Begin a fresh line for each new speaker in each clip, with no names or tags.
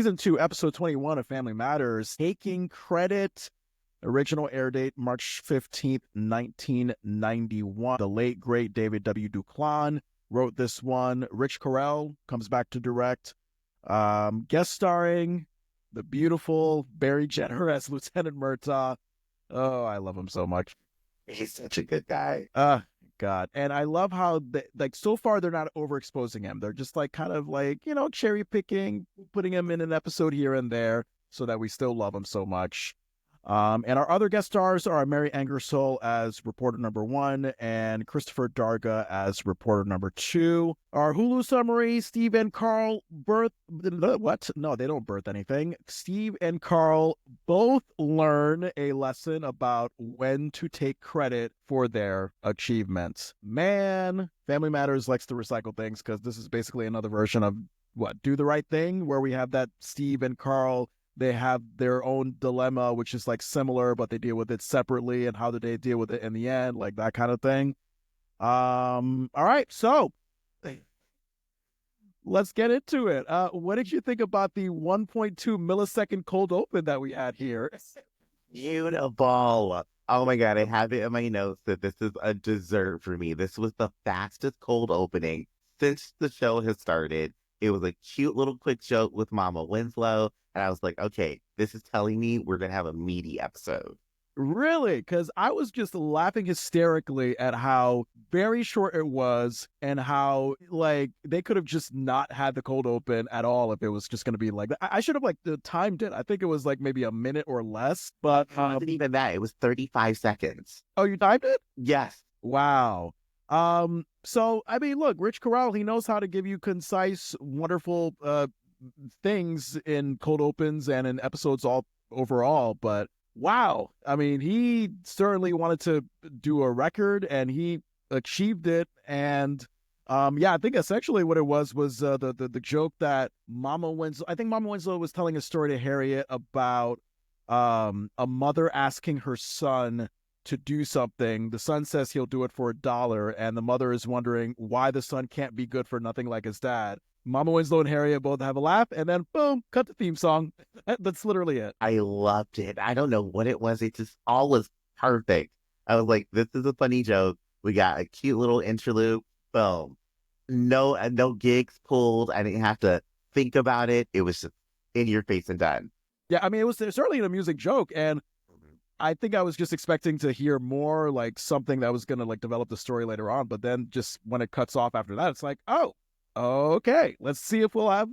Season 2, Episode 21 of Family Matters, taking credit. Original air date, March 15th, 1991. The late, great David W. Duclain wrote this one. Rich Carell comes back to direct. Guest starring the beautiful Barry Jenner as Lieutenant Murtaugh. Oh, I love him so much.
He's such a good guy.
God. And I love how, so far, they're not overexposing him. They're just, kind of cherry picking, putting him in an episode here and there so that we still love him so much. And our other guest stars are Mary Angersol as reporter number 1 and Christopher Darga as reporter number 2. Our Hulu summary, Steve and Carl what? No, they don't birth anything. Steve and Carl both learn a lesson about when to take credit for their achievements. Man, Family Matters likes to recycle things because this is basically another version of Do the Right Thing, where we have that Steve and Carl, they have their own dilemma, which is similar, but they deal with it separately, and how do they deal with it in the end, that kind of thing. All right, so let's get into it. What did you think about the 1.2 millisecond cold open that we had here?
Beautiful. Oh my God, I have it in my notes that this is a dessert for me. This was the fastest cold opening since the show has started. It was a cute little quick joke with Mama Winslow. And I was like, okay, this is telling me we're going to have a meaty episode.
Really? Because I was just laughing hysterically at how very short it was and how, they could have just not had the cold open at all if it was just going to be like that. I should have, timed it. I think it was, maybe a minute or less. But
it wasn't even that. It was 35 seconds.
Oh, you timed it?
Yes.
Wow. So, I mean, look, Rich Carell, he knows how to give you concise, wonderful things in cold opens and in episodes all overall, but wow. I mean, he certainly wanted to do a record and he achieved it. And I think essentially what it was the joke that Mama Winslow was telling a story to Harriet about a mother asking her son to do something. The son says he'll do it for $1, and the mother is wondering why the son can't be good for nothing like his dad. Mama Winslow and Harriet both have a laugh, and then boom, cut the theme song. That's literally it.
I loved it. I don't know what it was. It just all was perfect. I was like, this is a funny joke. We got a cute little interlude. Boom. No gigs pulled. I didn't have to think about it. It was just in your face and done.
Yeah, I mean, it was certainly an amusing joke, and I think I was just expecting to hear more, something that was going to develop the story later on, but then just when it cuts off after that, it's like, oh, okay, let's see if we'll have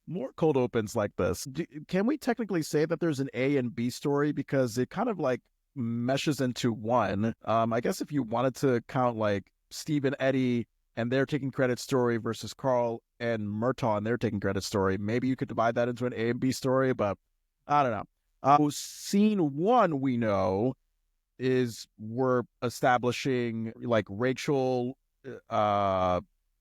more cold opens like this. Can we technically say that there's an A and B story, because it kind of meshes into one? I guess if you wanted to count Steve and Eddie and their taking credit story versus Carl and Murtaugh and their taking credit story, maybe you could divide that into an A and B story, but I don't know. Scene 1, we know, is we're establishing Rachel,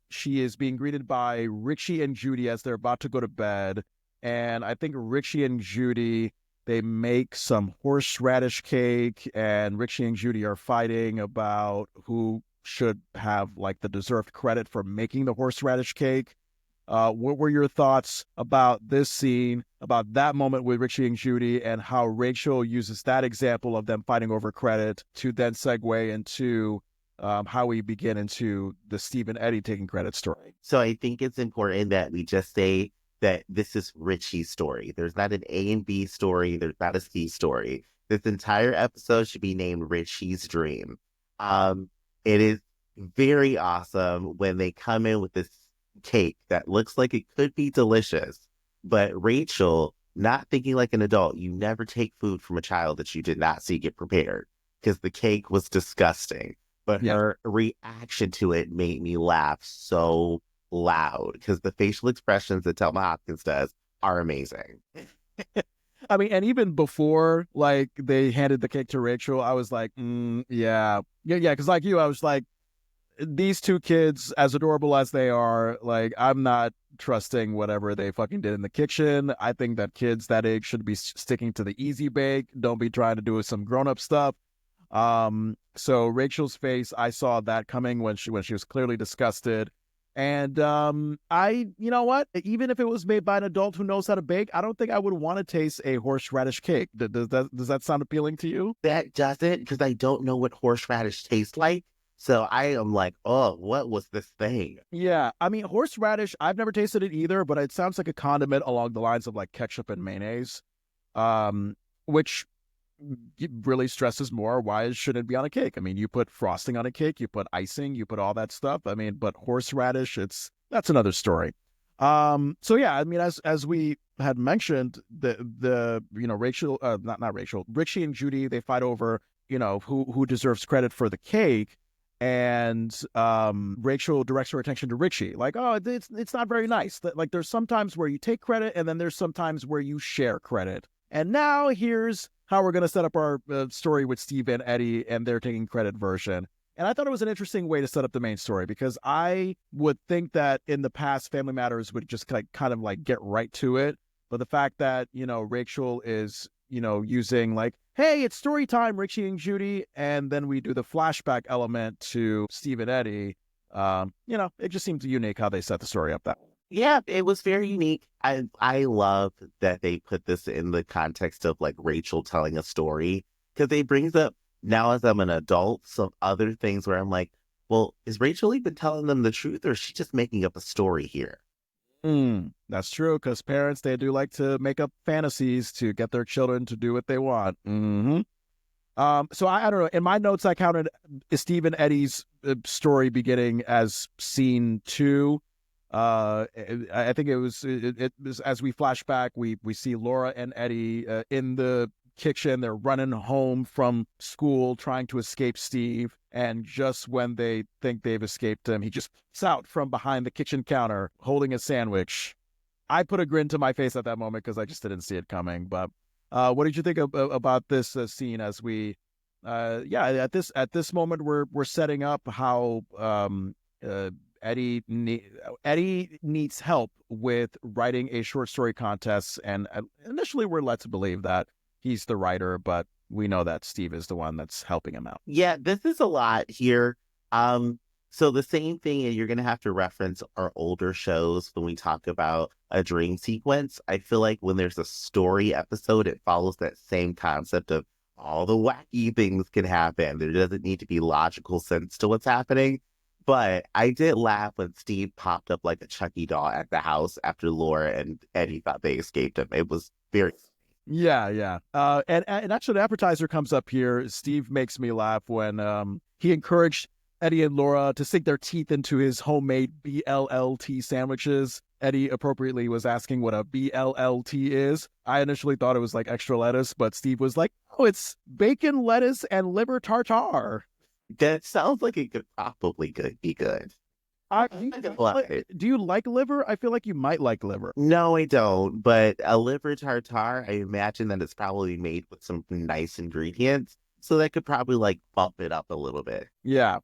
she is being greeted by Richie and Judy as they're about to go to bed. And I think Richie and Judy, they make some horseradish cake, and Richie and Judy are fighting about who should have the deserved credit for making the horseradish cake. What were your thoughts about this scene, about that moment with Richie and Judy, and how Rachel uses that example of them fighting over credit to then segue into how we begin into the Steve and Eddie taking credit story?
So I think it's important that we just say that this is Richie's story. There's not an A and B story. There's not a C story. This entire episode should be named Richie's Dream. It is very awesome when they come in with this cake that looks like it could be delicious, but Rachel, not thinking like an adult, you never take food from a child that you did not see get prepared, because the cake was disgusting. But her reaction to it made me laugh so loud, because the facial expressions that Thelma Hopkins does are amazing.
I mean, and even before they handed the cake to Rachel, I was like, yeah, because I was like, these two kids, as adorable as they are, I'm not trusting whatever they fucking did in the kitchen. I think that kids that age should be sticking to the easy bake. Don't be trying to do some grown-up stuff. So Rachel's face, I saw that coming when she was clearly disgusted. And you know what? Even if it was made by an adult who knows how to bake, I don't think I would want to taste a horseradish cake. Does that sound appealing to you?
That doesn't, because I don't know what horseradish tastes like. So I am like, oh, what was this thing?
Yeah, I mean, horseradish, I've never tasted it either, but it sounds like a condiment along the lines of like ketchup and mayonnaise, which really stresses more why it shouldn't be on a cake. I mean, you put frosting on a cake, you put icing, you put all that stuff. I mean, but horseradish, that's another story. So yeah, I mean, as we had mentioned, the Rachel, not Rachel, Richie and Judy, they fight over who deserves credit for the cake. And Rachel directs her attention to Richie, like, oh, it's not very nice. Like, there's sometimes where you take credit, and then there's sometimes where you share credit. And now here's how we're going to set up our story with Steve and Eddie and their taking credit version. And I thought it was an interesting way to set up the main story, because I would think that in the past, Family Matters would just kind of like get right to it. But the fact that, Rachel is, using like, hey, it's story time, Richie and Judy. And then we do the flashback element to Steve and Eddie. It just seems unique how they set the story up that way.
Yeah, it was very unique. I love that they put this in the context of like Rachel telling a story, because it brings up, now as I'm an adult, some other things where I'm like, well, is Rachel even telling them the truth, or is she just making up a story here?
That's true, because parents, they do like to make up fantasies to get their children to do what they want. So I don't know. In my notes, I counted Steve and Eddie's story beginning as scene 2. I think it was as we flash back, we see Laura and Eddie in the kitchen. They're running home from school trying to escape Steve, and just when they think they've escaped him, he just pops out from behind the kitchen counter holding a sandwich. I put a grin to my face at that moment because I just didn't see it coming. But what did you think about this scene as we at this moment we're setting up how Eddie needs help with writing a short story contest, and initially we're led to believe that he's the writer, but we know that Steve is the one that's helping him out.
Yeah, this is a lot here. So the same thing, and you're going to have to reference our older shows when we talk about a dream sequence. I feel like when there's a story episode, it follows that same concept of all the wacky things can happen. There doesn't need to be logical sense to what's happening. But I did laugh when Steve popped up like a Chucky doll at the house after Laura and Eddie thought they escaped him. It was very...
Yeah. And actually, the appetizer comes up here. Steve makes me laugh when he encouraged Eddie and Laura to sink their teeth into his homemade BLLT sandwiches. Eddie appropriately was asking what a BLLT is. I initially thought it was like extra lettuce, but Steve was like, oh, it's bacon, lettuce, and liver tartare.
That sounds like it could probably be good.
Do you like liver? I feel like you might like liver.
No, I don't. But a liver tartare, I imagine that it's probably made with some nice ingredients. So that could probably like bump it up a little bit.
Yeah.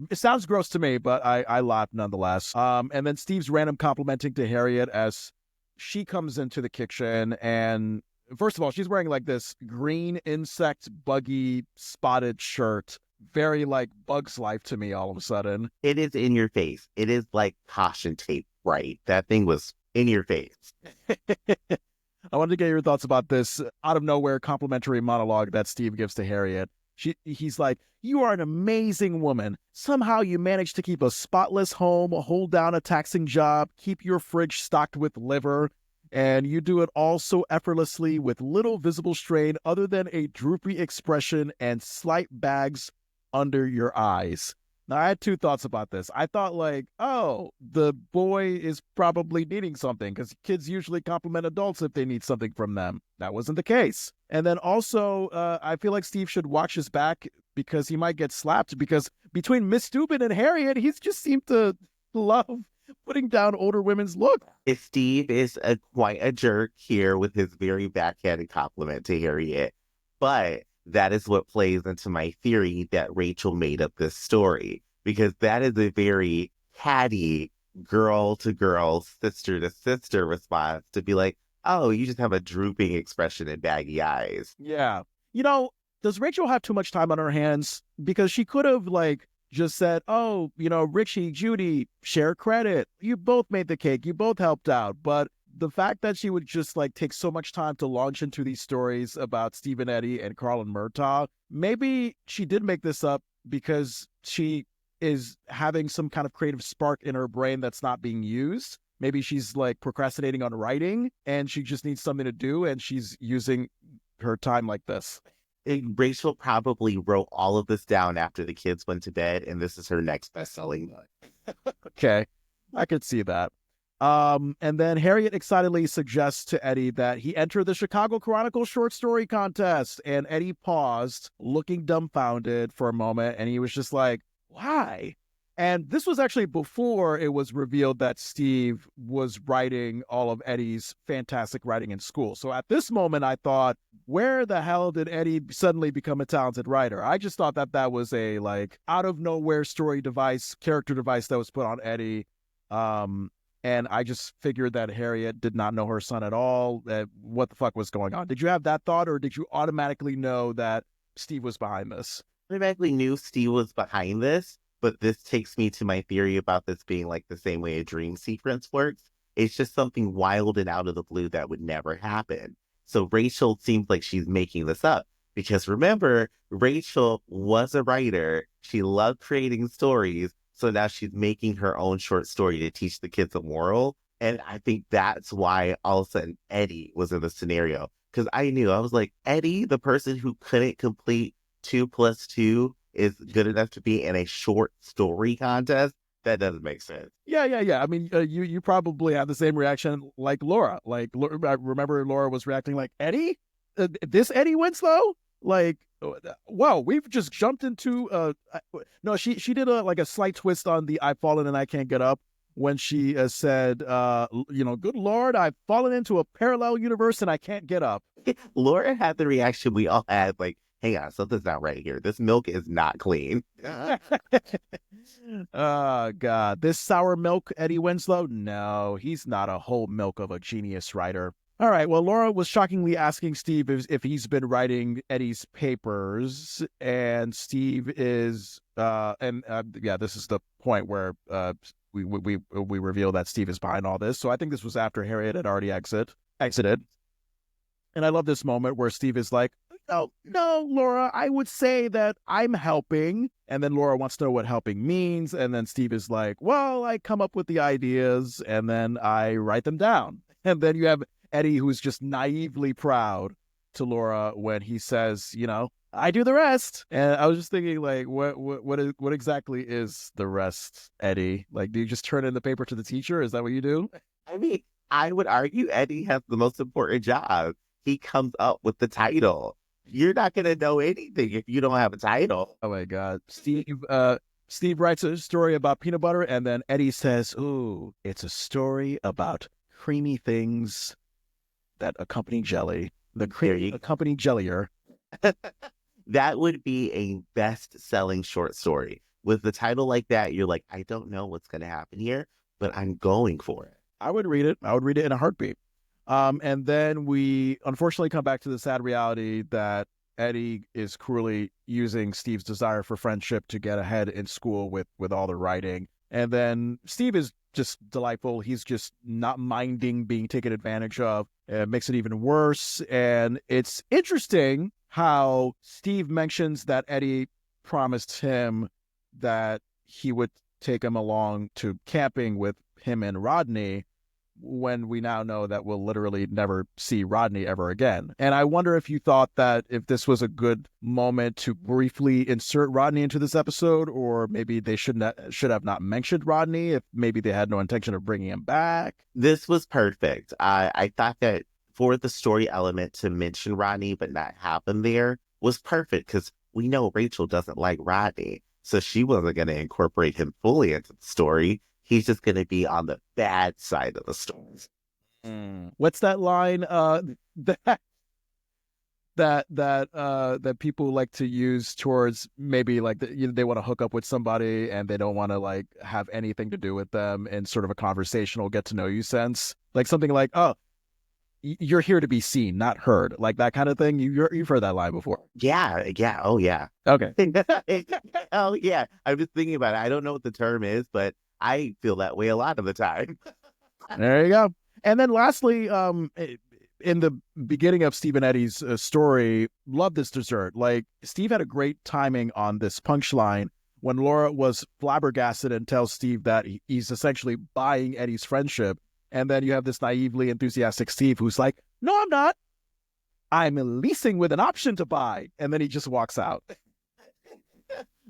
It sounds gross to me, but I laugh nonetheless. And then Steve's random complimenting to Harriet as she comes into the kitchen. And first of all, she's wearing like this green insect buggy spotted shirt. Very like Bug's Life to me all of a sudden.
It is in your face. It is like caution tape, right? That thing was in your face.
I wanted to get your thoughts about this out of nowhere complimentary monologue that Steve gives to Harriet. He's like, you are an amazing woman. Somehow you managed to keep a spotless home, hold down a taxing job, keep your fridge stocked with liver, and you do it all so effortlessly with little visible strain other than a droopy expression and slight bags under your eyes. Now, I had two thoughts about this. I thought like, oh, the boy is probably needing something because kids usually compliment adults if they need something from them. That wasn't the case. And then also, I feel like Steve should watch his back because he might get slapped, because between Miss Stupid and Harriet, he's just seemed to love putting down older women's look.
Steve is quite a jerk here with his very backhanded compliment to Harriet. But that is what plays into my theory that Rachel made up this story, because that is a very catty girl to girl, sister to sister response to be like, oh, you just have a drooping expression and baggy eyes.
Yeah. Does Rachel have too much time on her hands? Because she could have like just said, oh, Richie, Judy, share credit. You both made the cake. You both helped out. But the fact that she would just like take so much time to launch into these stories about Steve-Eddie and Carl-Lt Murtaugh, maybe she did make this up because she is having some kind of creative spark in her brain that's not being used. Maybe she's like procrastinating on writing and she just needs something to do and she's using her time like this.
Rachel probably wrote all of this down after the kids went to bed, and this is her next best-selling book.
Okay, I could see that. And then Harriet excitedly suggests to Eddie that he enter the Chicago Chronicle short story contest. And Eddie paused, looking dumbfounded for a moment, and he was just like, why? And this was actually before it was revealed that Steve was writing all of Eddie's fantastic writing in school. So at this moment, I thought, where the hell did Eddie suddenly become a talented writer? I just thought that that was a like out of nowhere story device, character device that was put on Eddie. And I just figured that Harriet did not know her son at all. What the fuck was going on? Did you have that thought, or did you automatically know that Steve was behind this?
I automatically knew Steve was behind this, but this takes me to my theory about this being like the same way a dream sequence works. It's just something wild and out of the blue that would never happen. So Rachel seems like she's making this up because remember, Rachel was a writer. She loved creating stories. So now she's making her own short story to teach the kids a moral. And I think that's why all of a sudden Eddie was in the scenario. Because I was like, Eddie, the person who couldn't complete 2 + 2 is good enough to be in a short story contest. That doesn't make sense.
Yeah. I mean, you probably have the same reaction like Laura. Like, I remember Laura was reacting like, Eddie? This Eddie Winslow? Like, wow, we've just jumped into no, she did a slight twist on the I've fallen and I can't get up when she said, good Lord, I've fallen into a parallel universe and I can't get up.
Laura had the reaction we all had, like, hang on, something's not right here. This milk is not clean.
Oh, God. This sour milk, Eddie Winslow? No, he's not a whole milk of a genius writer. All right. Well, Laura was shockingly asking Steve if he's been writing Eddie's papers, and Steve is, this is the point where we reveal that Steve is behind all this. So I think this was after Harriet had already exited, and I love this moment where Steve is like, no, Laura, I would say that I'm helping. And then Laura wants to know what helping means. And then Steve is like, well, I come up with the ideas and then I write them down. And then you have Eddie, who's just naively proud to Laura when he says, I do the rest. And I was just thinking, like, what exactly is the rest, Eddie? Like, do you just turn in the paper to the teacher? Is that what you do?
I mean, I would argue Eddie has the most important job. He comes up with the title. You're not going to know anything if you don't have a title.
Oh, my God. Steve writes a story about peanut butter, and then Eddie says, ooh, it's a story about creamy things that accompany jelly. The creamy accompany jellier.
That would be a best-selling short story. With the title like that, you're like, I don't know what's going to happen here, but I'm going for it.
I would read it. I would read it in a heartbeat. And then we unfortunately come back to the sad reality that Eddie is cruelly using Steve's desire for friendship to get ahead in school with all the writing. And then Steve is just delightful. He's just not minding being taken advantage of. It makes it even worse. And it's interesting how Steve mentions that Eddie promised him that he would take him along to camping with him and Rodney, when we now know that we'll literally never see Rodney ever again. And I wonder if you thought that if this was a good moment to briefly insert Rodney into this episode, or maybe they should have not mentioned Rodney, if maybe they had no intention of bringing him back.
This was perfect. I thought that for the story element to mention Rodney but not happen there was perfect because we know Rachel doesn't like Rodney, so she wasn't going to incorporate him fully into the story. He's just going to be on the bad side of the story.
What's that line that people like to use towards maybe like they want to hook up with somebody and they don't want to like have anything to do with them in sort of a conversational get to know you sense? Like something like, oh, you're here to be seen, not heard, like that kind of thing. You've heard that line before.
Yeah, yeah, oh yeah.
Okay.
Oh yeah. I'm just thinking about it. I don't know what the term is, but I feel that way a lot of the time.
There you go. And then lastly, in the beginning of Steve and Eddie's story, love this dessert. Like Steve had a great timing on this punchline when Laura was flabbergasted and tells Steve that he's essentially buying Eddie's friendship. And then you have this naively enthusiastic Steve who's like, no, I'm not. I'm leasing with an option to buy. And then he just walks out.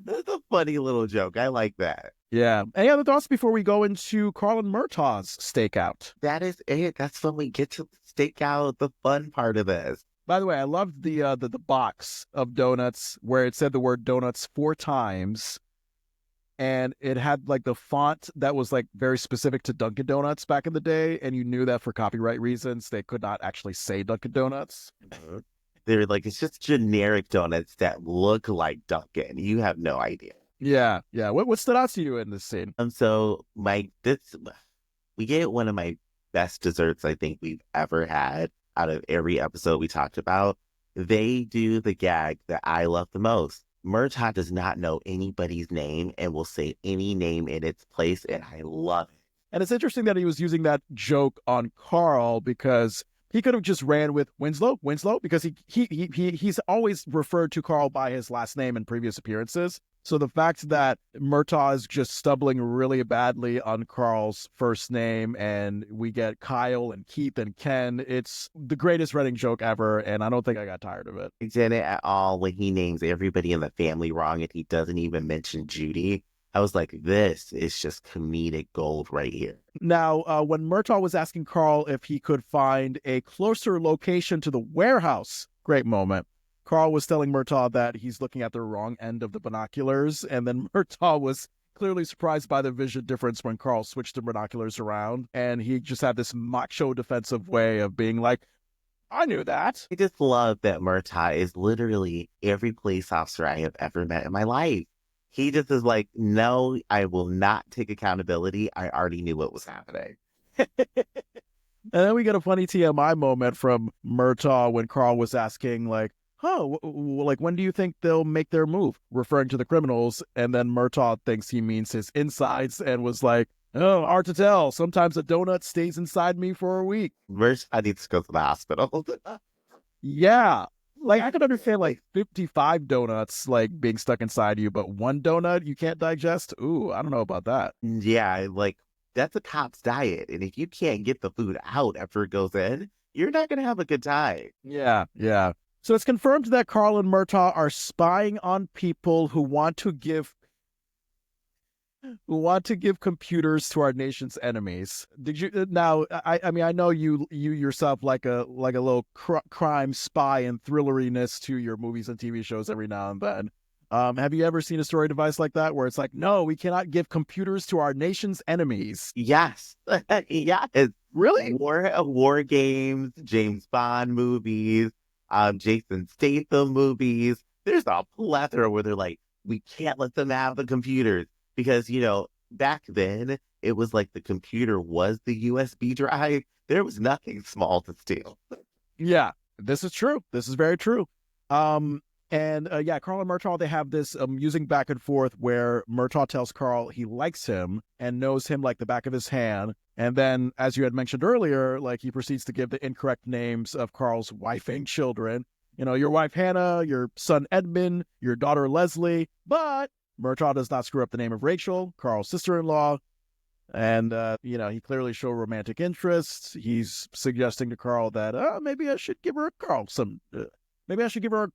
That's a funny little joke. I like that.
Yeah. Any other thoughts before we go into Carl and Murtaugh's stakeout?
That is it. That's when we get to stake out the fun part of this.
By the way, I loved the box of donuts where it said the word donuts 4 times, and it had like the font that was like very specific to Dunkin' Donuts back in the day, and you knew that for copyright reasons they could not actually say Dunkin' Donuts.
They're like, it's just generic donuts that look like Dunkin'. You have no idea.
Yeah, yeah. What stood out to you in this scene?
So we get one of my best desserts I think we've ever had out of every episode we talked about. They do the gag that I love the most. Murtaugh does not know anybody's name and will say any name in its place, and I love it.
And it's interesting that he was using that joke on Carl because he could have just ran with Winslow, because he's always referred to Carl by his last name in previous appearances. So the fact that Murtaugh is just stumbling really badly on Carl's first name, and we get Kyle and Keith and Ken, it's the greatest running joke ever, and I don't think I got tired of it.
I didn't at all when he names everybody in the family wrong and he doesn't even mention Judy. I was like, this is just comedic gold right here.
Now, when Murtaugh was asking Carl if he could find a closer location to the warehouse, great moment. Carl was telling Murtaugh that he's looking at the wrong end of the binoculars, and then Murtaugh was clearly surprised by the vision difference when Carl switched the binoculars around, and he just had this macho defensive way of being like, I knew that.
I just love that Murtaugh is literally every police officer I have ever met in my life. He just is like, no, I will not take accountability. I already knew what was happening.
And then we get a funny TMI moment from Murtaugh when Carl was asking, like, like, when do you think they'll make their move? Referring to the criminals. And then Murtaugh thinks he means his insides and was like, oh, hard to tell. Sometimes a donut stays inside me for a week.
Murtaugh needs to go to the hospital.
Yeah. Like, I could understand, like, 55 donuts, like, being stuck inside you, but one donut you can't digest? Ooh, I don't know about that.
Yeah, like, that's a cop's diet. And if you can't get the food out after it goes in, you're not going to have a good time.
Yeah, yeah. So it's confirmed that Carl and Murtaugh are spying on people who want to give computers to our nation's enemies. Did you now? I mean, I know you yourself like a little crime spy and thrilleriness to your movies and TV shows every now and then. Have you ever seen a story device like that where it's like, no, we cannot give computers to our nation's enemies?
Yes. Yeah. It's
really
war games, James Bond movies, Jason Statham movies. There's a plethora where they're like, we can't let them have the computers because, you know, back then it was like the computer was the USB drive. There was nothing small to steal.
Yeah, this is true. This is very true. And Carl and Murtaugh, they have this amusing back and forth where Murtaugh tells Carl he likes him and knows him like the back of his hand. And then, as you had mentioned earlier, like he proceeds to give the incorrect names of Carl's wife and children. You know, your wife, Hannah, your son, Edmund, your daughter, Leslie. But Murtaugh does not screw up the name of Rachel, Carl's sister-in-law. And, he clearly showed romantic interest. He's suggesting to Carl that maybe I should give her a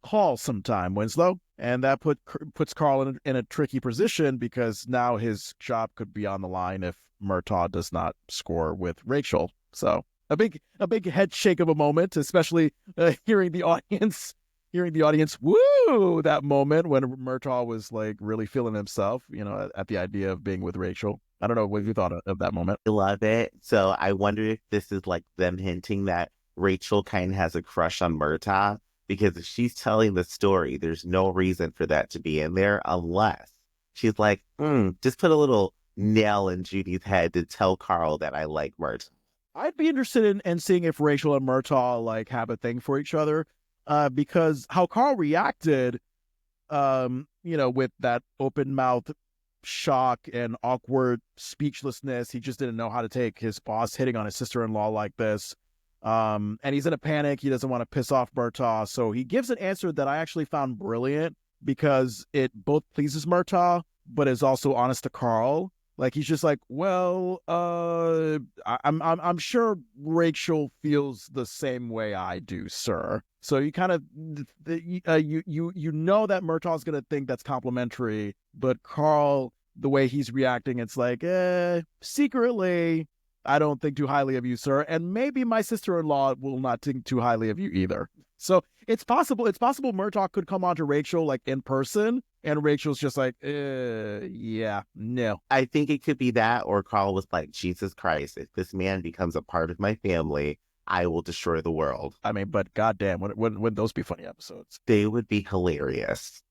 call sometime, Winslow. And that puts Carl in a tricky position because now his job could be on the line if Murtaugh does not score with Rachel. So a big head shake of a moment, especially hearing the audience woo that moment when Murtaugh was like really feeling himself, at the idea of being with Rachel. I don't know what you thought of that moment.
I love it. So I wonder if this is like them hinting that Rachel kind of has a crush on Murtaugh, because if she's telling the story, there's no reason for that to be in there unless she's like, just put a little nail in Judy's head to tell Carl that I like Murtaugh.
I'd be interested in seeing if Rachel and Murtaugh like have a thing for each other, because how Carl reacted, with that open mouth shock and awkward speechlessness. He just didn't know how to take his boss hitting on his sister-in-law like this. And he's in a panic. He doesn't want to piss off Murtaugh. So he gives an answer that I actually found brilliant because it both pleases Murtaugh, but is also honest to Carl. Like he's just like, well, I'm sure Rachel feels the same way I do, sir. So you kind of you know that Murtaugh's gonna think that's complimentary, but Carl, the way he's reacting, it's like, secretly, I don't think too highly of you, sir, and maybe my sister-in-law will not think too highly of you either. So it's possible Murtaugh could come on to Rachel like in person, and Rachel's just like, yeah, no.
I think it could be that, or Carl was like, Jesus Christ, if this man becomes a part of my family, I will destroy the world.
I mean, but goddamn, wouldn't those be funny episodes?
They would be hilarious.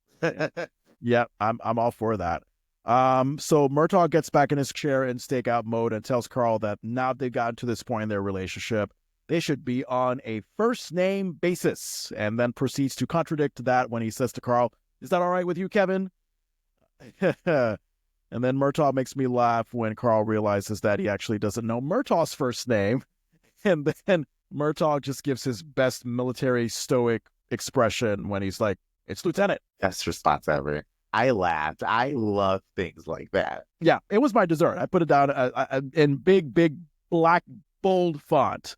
Yeah, I'm all for that. So Murtaugh gets back in his chair in stakeout mode and tells Carl that now they've gotten to this point in their relationship, they should be on a first name basis, and then proceeds to contradict that when he says to Carl, "Is that all right with you, Kevin?" And then Murtaugh makes me laugh when Carl realizes that he actually doesn't know Murtaugh's first name. And then Murtaugh just gives his best military stoic expression when he's like, "It's Lieutenant."
Best response ever. I laughed. I love things like that.
Yeah, it was my dessert. I put it down in big, black, bold font.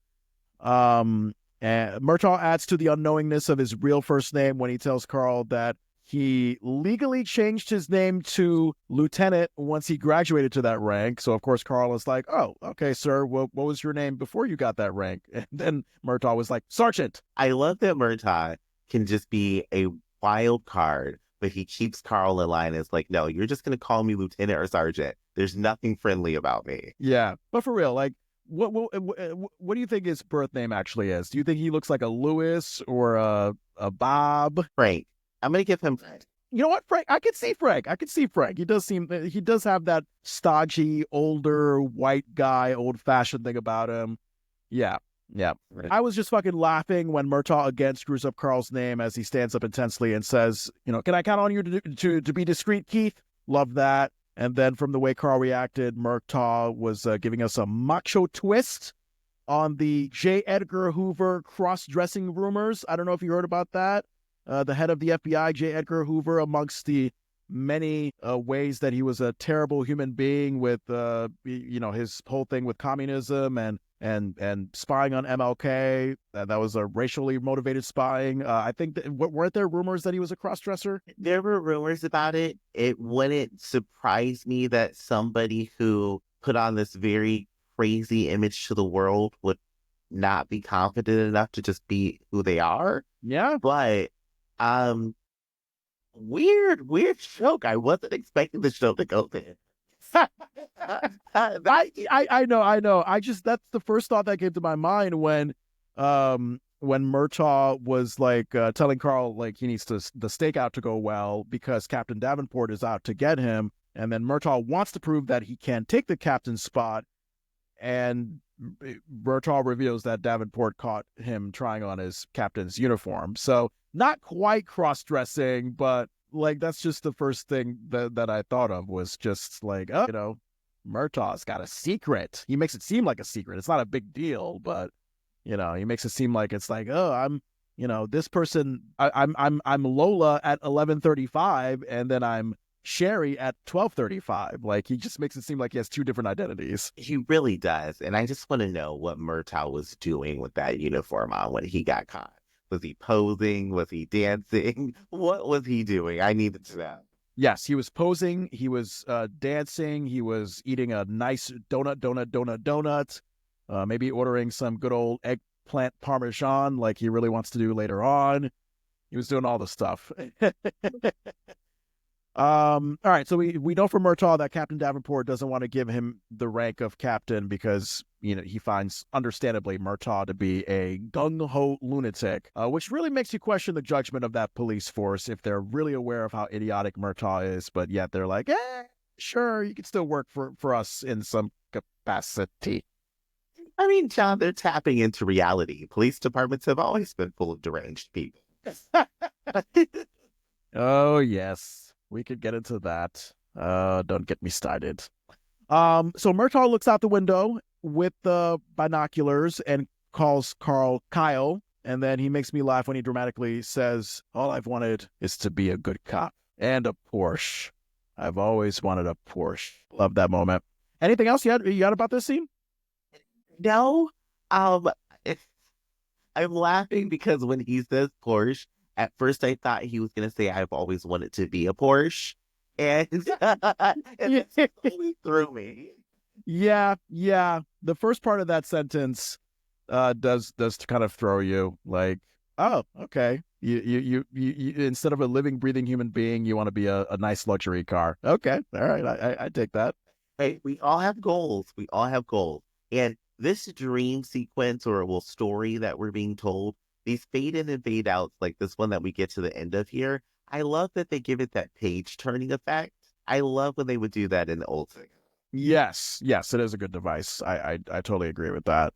And Murtaugh adds to the unknowingness of his real first name when he tells Carl that he legally changed his name to Lieutenant once he graduated to that rank. So, of course, Carl is like, "Oh, okay, sir. Well, what was your name before you got that rank?" And then Murtaugh was like, "Sergeant."
I love that Murtaugh can just be a wild card, but he keeps Carl in line. It's like, no, you're just going to call me Lieutenant or Sergeant. There's nothing friendly about me.
Yeah, but for real, like, what do you think his birth name actually is? Do you think he looks like a Lewis or a Bob?
Frank. I'm going to give him Frank.
You know what, Frank? I could see Frank. He does have that stodgy, older, white guy, old-fashioned thing about him. Yeah. Right. I was just fucking laughing when Murtaugh again screws up Carl's name as he stands up intensely and says, "Can I count on you to be discreet, Keith?" Love that. And then from the way Carl reacted, Murtaugh was giving us a macho twist on the J. Edgar Hoover cross-dressing rumors. I don't know if you heard about that. The head of the FBI, J. Edgar Hoover, amongst the many ways that he was a terrible human being with, his whole thing with communism and spying on MLK. That was a racially motivated spying. I think weren't there rumors that he was a cross-dresser?
There were rumors about it. It wouldn't surprise me that somebody who put on this very crazy image to the world would not be confident enough to just be who they are.
Yeah.
But weird joke. I wasn't expecting the show to go there.
I know. That's the first thought that came to my mind when Murtaugh was like telling Carl like he needs the stakeout to go well because Captain Davenport is out to get him, and then Murtaugh wants to prove that he can take the captain's spot, and Murtaugh reveals that Davenport caught him trying on his captain's uniform. So not quite cross-dressing, but like that's just the first thing that I thought of was just like, Murtaugh's got a secret. He makes it seem like a secret. It's not a big deal, but he makes it seem like it's like, oh, I'm this person. I'm Lola at 11:35, and then I'm Sherry at 12:35. Like he just makes it seem like he has two different identities.
He really does, and I just want to know what Murtaugh was doing with that uniform on when he got caught. Was he posing? Was he dancing? What was he doing? I needed to know.
Yes, he was posing. He was dancing. He was eating a nice donut. Maybe ordering some good old eggplant parmesan like he really wants to do later on. He was doing all the stuff. All right, so we know from Murtaugh that Captain Davenport doesn't want to give him the rank of captain because he finds understandably Murtaugh to be a gung-ho lunatic, which really makes you question the judgment of that police force if they're really aware of how idiotic Murtaugh is, but yet they're like, sure, you can still work for us in some capacity.
I mean, John, they're tapping into reality. Police departments have always been full of deranged people.
Oh, yes. We could get into that. Don't get me started. So Murtaugh looks out the window with the binoculars and calls Carl Kyle. And then he makes me laugh when he dramatically says, all I've wanted is to be a good cop and a Porsche. I've always wanted a Porsche. Love that moment. Anything else you got about this scene?
No, um, I'm laughing because when he says Porsche, at first I thought he was going to say, I've always wanted to be a Porsche. And, and it totally threw me.
Yeah. The first part of that sentence does kind of throw you like, oh, okay. You instead of a living, breathing human being, you want to be a nice luxury car. Okay. All right. I take that.
Hey, we all have goals. We all have goals. And this dream sequence or story that we're being told, these fade in and fade outs, like this one that we get to the end of here, I love that they give it that page turning effect. I love when they would do that in the old thing.
Yes, it is a good device. I totally agree with that.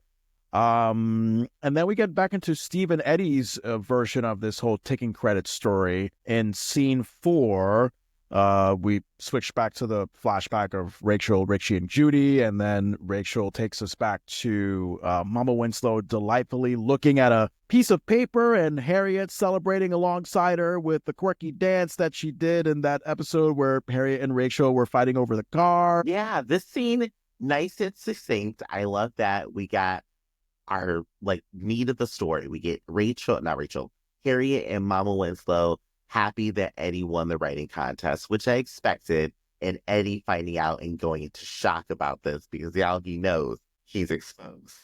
And then we get back into Steve and Eddie's version of this whole taking credit story. In scene 4, we switch back to the flashback of Rachel, Richie, and Judy, and then Rachel takes us back to Mama Winslow delightfully looking at a piece of paper and Harriet celebrating alongside her with the quirky dance that she did in that episode where Harriet and Rachel were fighting over the car.
Yeah, this scene, nice and succinct. I love that. We got our meat of the story. We get Harriet and Mama Winslow happy that Eddie won the writing contest, which I expected, and Eddie finding out and going into shock about this because now he knows he's exposed.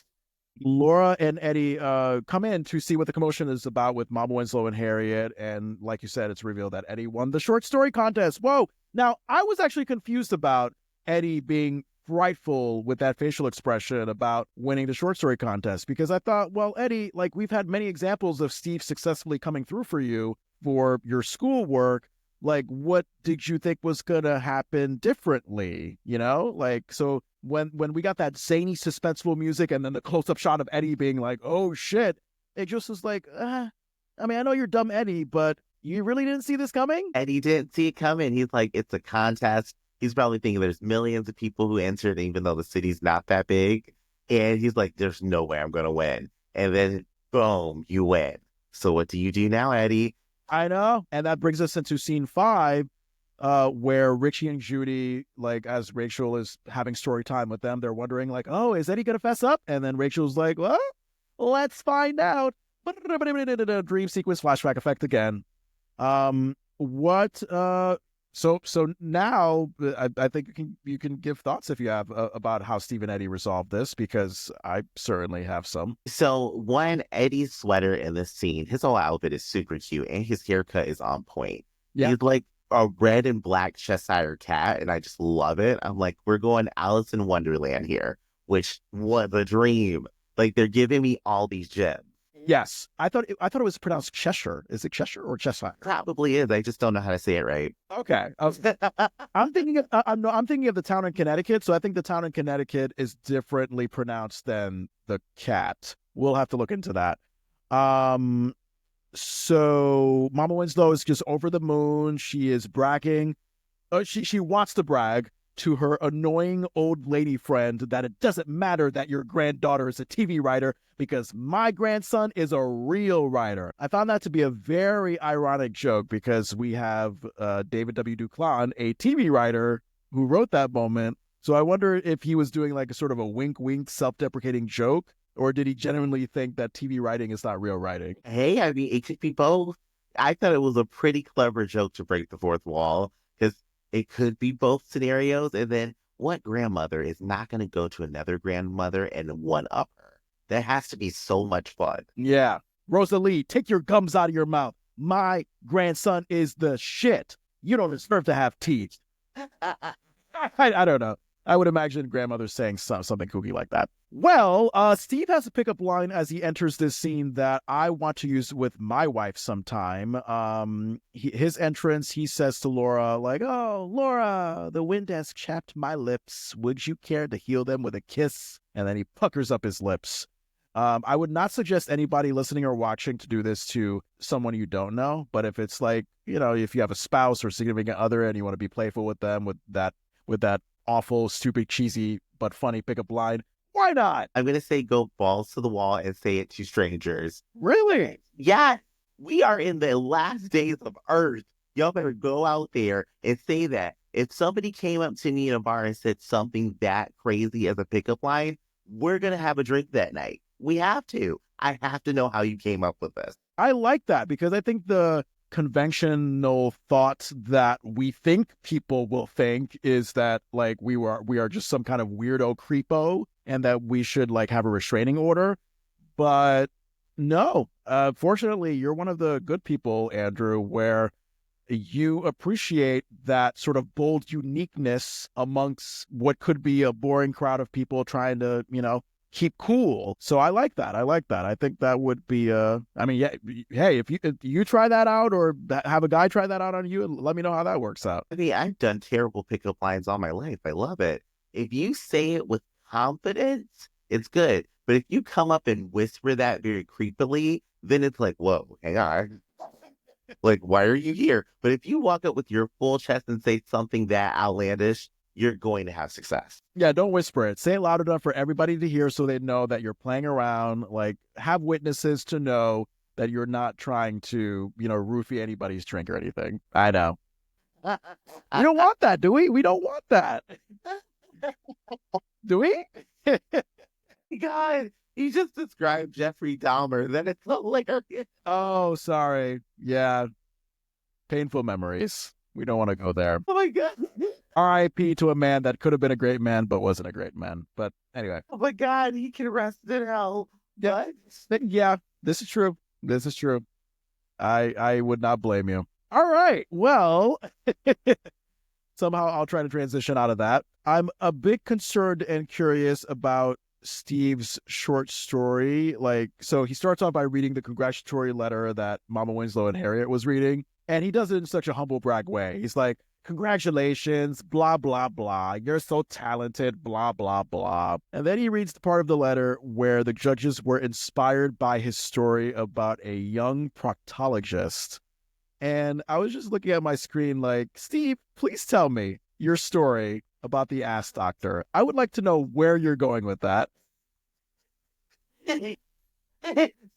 Laura and Eddie come in to see what the commotion is about with Mama Winslow and Harriet, and like you said, it's revealed that Eddie won the short story contest. Whoa! Now, I was actually confused about Eddie being frightful with that facial expression about winning the short story contest because I thought, well, Eddie, we've had many examples of Steve successfully coming through for you for your schoolwork. What did you think was going to happen differently? So when we got that zany, suspenseful music and then the close-up shot of Eddie being like, oh, shit, it just was like, I know you're dumb, Eddie, but you really didn't see this coming?
Eddie didn't see it coming. He's like, it's a contest. He's probably thinking there's millions of people who entered, even though the city's not that big. And he's like, there's no way I'm going to win. And then, boom, you win. So what do you do now, Eddie?
I know. And that brings us into scene 5, where Richie and Judy, as Rachel is having story time with them, they're wondering, oh, is Eddie going to fess up? And then Rachel's like, well, let's find out. Dream sequence flashback effect again. So now I think you can give thoughts if you have about how Steve and Eddie resolved this, because I certainly have some.
So one, Eddie's sweater in this scene, his whole outfit is super cute and his haircut is on point. Yeah. He's like a red and black Cheshire cat and I just love it. I'm like, we're going Alice in Wonderland here, which was a dream. They're giving me all these gems.
Yes, I thought it was pronounced Cheshire. Is it Cheshire or Cheshire?
Probably is. I just don't know how to say it right.
Okay, I'm thinking of the town in Connecticut. So I think the town in Connecticut is differently pronounced than the cat. We'll have to look into that. So Mama Winslow is just over the moon. She is bragging. She wants to brag to her annoying old lady friend that it doesn't matter that your granddaughter is a TV writer because my grandson is a real writer. I found that to be a very ironic joke because we have David W. Duclan, a TV writer, who wrote that moment. So I wonder if he was doing a sort of a wink, self-deprecating joke, or did he genuinely think that TV writing is not real writing?
Hey, I mean, it could be both. I thought it was a pretty clever joke to break the fourth wall because it could be both scenarios. And then what grandmother is not going to go to another grandmother and one-up her? That has to be so much fun.
Yeah. Rosalie, take your gums out of your mouth. My grandson is the shit. You don't deserve to have teeth. I don't know. I would imagine grandmother's saying something kooky like that. Well, Steve has a pickup line as he enters this scene that I want to use with my wife sometime. His entrance, he says to Laura, oh, Laura, the wind has chapped my lips. Would you care to heal them with a kiss? and then he puckers up his lips. I would not suggest anybody listening or watching to do this to someone you don't know. But if it's like, if you have a spouse or significant other and you want to be playful with them with that awful, stupid, cheesy, but funny pickup line, why not?
I'm going to say go balls to the wall and say it to strangers.
Really?
Yeah, we are in the last days of Earth. Y'all better go out there and say that. If somebody came up to me in a bar and said something that crazy as a pickup line, we're going to have a drink that night. We have to. I have to know how you came up with this.
I like that because I think the conventional thought that we think people will think is that like we are just some kind of weirdo creepo and that we should like have a restraining order. But no, fortunately, you're one of the good people, Andrew, where you appreciate that sort of bold uniqueness amongst what could be a boring crowd of people trying to, keep cool. So I like that. I think that would be, hey, if you try that out or have a guy try that out on you, let me know how that works out.
I mean, I've done terrible pickup lines all my life. I love it. If you say it with confidence, it's good. But if you come up and whisper that very creepily, then it's like, whoa, hang on. Like, why are you here? But if you walk up with your full chest and say something that outlandish, you're going to have success.
Yeah, don't whisper it. Say it loud enough for everybody to hear so they know that you're playing around. Like, have witnesses to know that you're not trying to, roofie anybody's drink or anything. I know. We don't want that, do we? We don't want that. Do we?
God, you just described Jeffrey Dahmer. That it's hilarious.
Oh, sorry. Yeah. Painful memories. We don't want to go there.
Oh my God.
R.I.P. to a man that could have been a great man, but wasn't a great man. But anyway.
Oh my God, he can rest in hell.
Yeah. Yeah, this is true. This is true. I would not blame you. All right. Well, somehow I'll try to transition out of that. I'm a bit concerned and curious about Steve's short story. So he starts off by reading the congratulatory letter that Mama Winslow and Harriet was reading. And he does it in such a humble brag way. He's like, congratulations, blah, blah, blah. You're so talented, blah, blah, blah. And then he reads the part of the letter where the judges were inspired by his story about a young proctologist. And I was just looking at my screen like, Steve, please tell me your story about the ass doctor. I would like to know where you're going with that.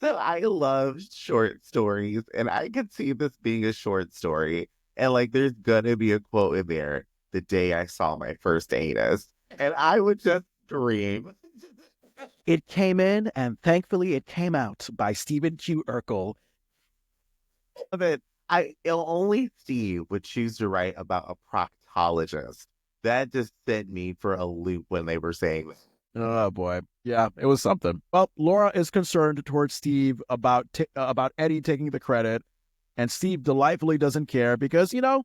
So I love short stories, and I could see this being a short story. And like, there's gonna be a quote in there, the day I saw my first anus. And I would just scream.
It came in, and thankfully it came out by Stephen Q. Urkel.
That only Steve would choose to write about a proctologist. That just sent me for a loop when they were saying this.
Oh, boy. Yeah, it was something. Well, Laura is concerned towards Steve about Eddie taking the credit, and Steve delightfully doesn't care because, Edo,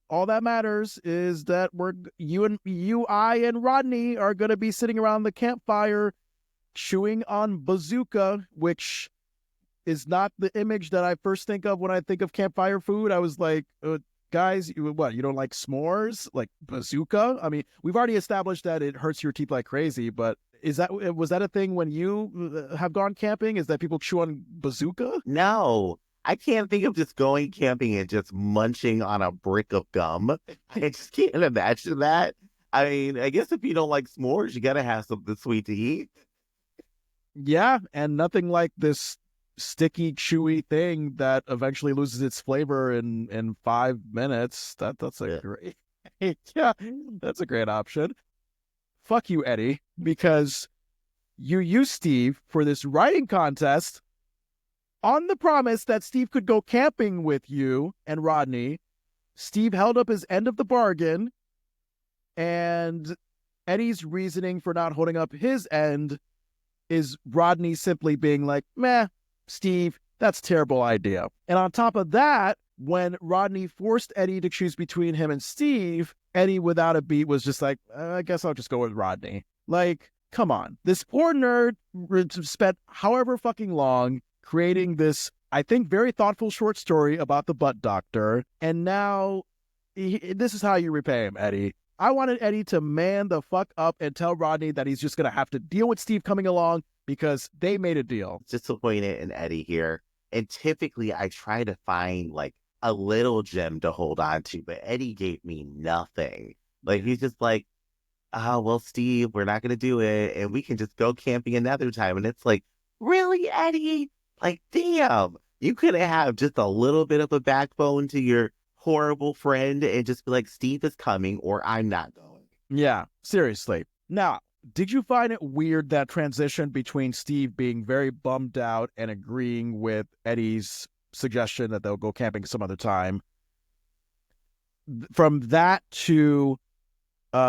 all that matters is that I and Rodney are going to be sitting around the campfire chewing on bazooka, which is not the image that I first think of when I think of campfire food. I was like, guys, you don't like s'mores? Like bazooka? I mean, we've already established that it hurts your teeth like crazy, but was that a thing when you have gone camping? Is that people chew on bazooka?
No, I can't think of just going camping and just munching on a brick of gum. I just can't imagine that. I mean, I guess if you don't like s'mores, you got to have something sweet to eat.
Yeah, and nothing like this sticky, chewy thing that eventually loses its flavor in 5 minutes. That's a great, yeah, that's a great option. Fuck you, Eddie, because you used Steve for this writing contest on the promise that Steve could go camping with you and Rodney. Steve held up his end of the bargain, and Eddie's reasoning for not holding up his end is Rodney simply being like, meh, Steve, that's a terrible idea. And on top of that, when Rodney forced Eddie to choose between him and Steve, Eddie, without a beat, was just like, I guess I'll just go with Rodney. Like, come on. This poor nerd spent however fucking long creating this, I think, very thoughtful short story about the butt doctor. And now, this is how you repay him, Eddie. I wanted Eddie to man the fuck up and tell Rodney that he's just going to have to deal with Steve coming along because they made a deal.
Disappointed in Eddie here. And typically I try to find like a little gem to hold on to, but Eddie gave me nothing. Like, he's just like, oh, well, Steve, we're not going to do it. And we can just go camping another time. And it's like, really, Eddie? Like, damn, you could have just a little bit of a backbone to your horrible friend and just be like, Steve is coming or I'm not going.
Yeah, seriously. Now, did you find it weird that transition between Steve being very bummed out and agreeing with Eddie's suggestion that they'll go camping some other time? From that to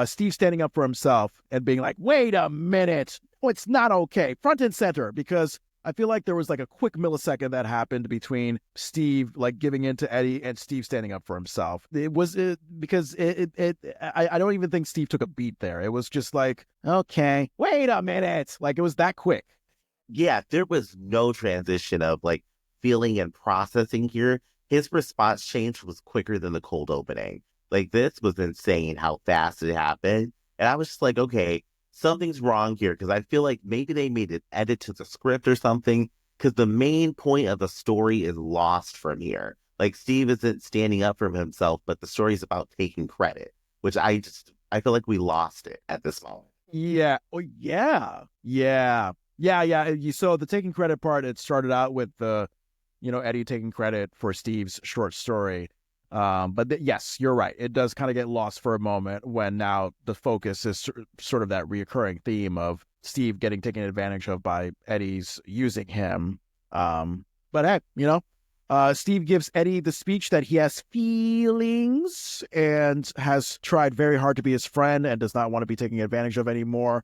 Steve standing up for himself and being like, wait a minute, oh, it's not okay, front and center, because I feel like there was like a quick millisecond that happened between Steve like giving in to Eddie and Steve standing up for himself. Because I don't even think Steve took a beat there. It was just like, okay, wait a minute. Like, it was that quick.
Yeah, there was no transition of like feeling and processing here. His response change was quicker than the cold opening. Like, this was insane how fast it happened. And I was just like, okay, something's wrong here, because I feel like maybe they made an edit to the script or something, because the main point of the story is lost from here. Like, Steve isn't standing up for himself, but the story is about taking credit, which I feel like we lost it at this moment.
Yeah. Oh, yeah. Yeah. You saw the taking credit part. It started out with Eddie taking credit for Steve's short story. But yes, you're right. It does kind of get lost for a moment when now the focus is sort of that reoccurring theme of Steve getting taken advantage of by Eddie's using him. But hey, Steve gives Eddie the speech that he has feelings and has tried very hard to be his friend and does not want to be taken advantage of anymore.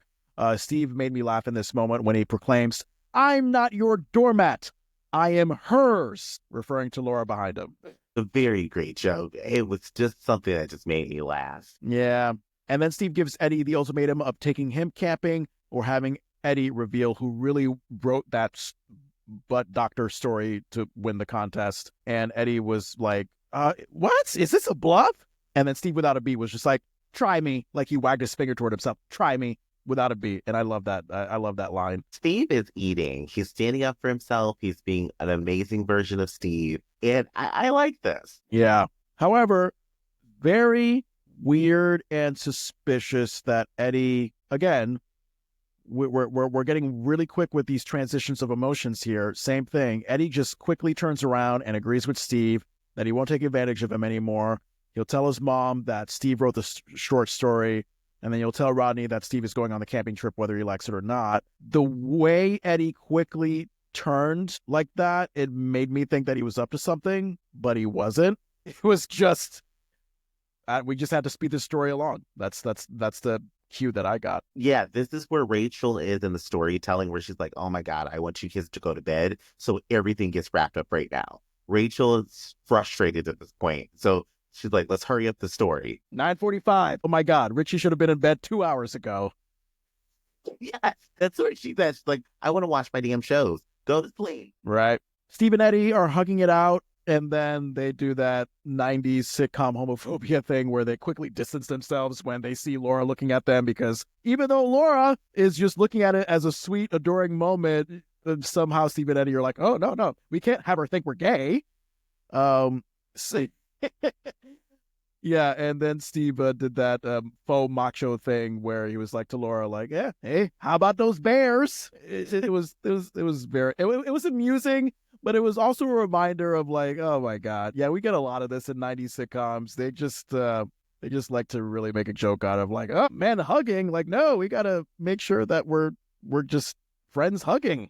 Steve made me laugh in this moment when he proclaims, "I'm not your doormat. I am hers," referring to Laura behind him.
A very great joke. It was just something that just made me laugh.
Yeah. And then Steve gives Eddie the ultimatum of taking him camping or having Eddie reveal who really wrote that butt doctor story to win the contest. And Eddie was like, what? Is this a bluff? And then Steve, without a beat, was just like, try me. Like, he wagged his finger toward himself. Try me. Without a beat. And I love that. I love that line.
Steve is eating. He's standing up for himself. He's being an amazing version of Steve. And I like this.
Yeah. However, very weird and suspicious that Eddie, again, we're getting really quick with these transitions of emotions here. Same thing. Eddie just quickly turns around and agrees with Steve that he won't take advantage of him anymore. He'll tell his mom that Steve wrote the short story. And then you'll tell Rodney that Steve is going on the camping trip, whether he likes it or not. The way Eddie quickly turned like that, it made me think that he was up to something, but he wasn't. It was just, we just had to speed the story along. That's the cue that I got.
Yeah, this is where Rachel is in the storytelling, where she's like, oh my God, I want you kids to go to bed. So everything gets wrapped up right now. Rachel is frustrated at this point. So she's like, let's hurry up the story.
9:45. Oh my God, Richie should have been in bed 2 hours ago.
Yeah, that's what she said. She's like, I want to watch my damn shows. Go to sleep.
Right. Steve and Eddie are hugging it out, and then they do that 90s sitcom homophobia thing where they quickly distance themselves when they see Laura looking at them, because even though Laura is just looking at it as a sweet, adoring moment, somehow Steve and Eddie are like, oh, no, we can't have her think we're gay. Yeah, and then Steve did that faux macho thing where he was like to Laura, like, "Yeah, hey, how about those bears?" It was amusing, but it was also a reminder of like, oh my God, yeah, we get a lot of this in 90s sitcoms. They just like to really make a joke out of like, oh man, hugging. Like, no, we gotta make sure that we're just friends hugging.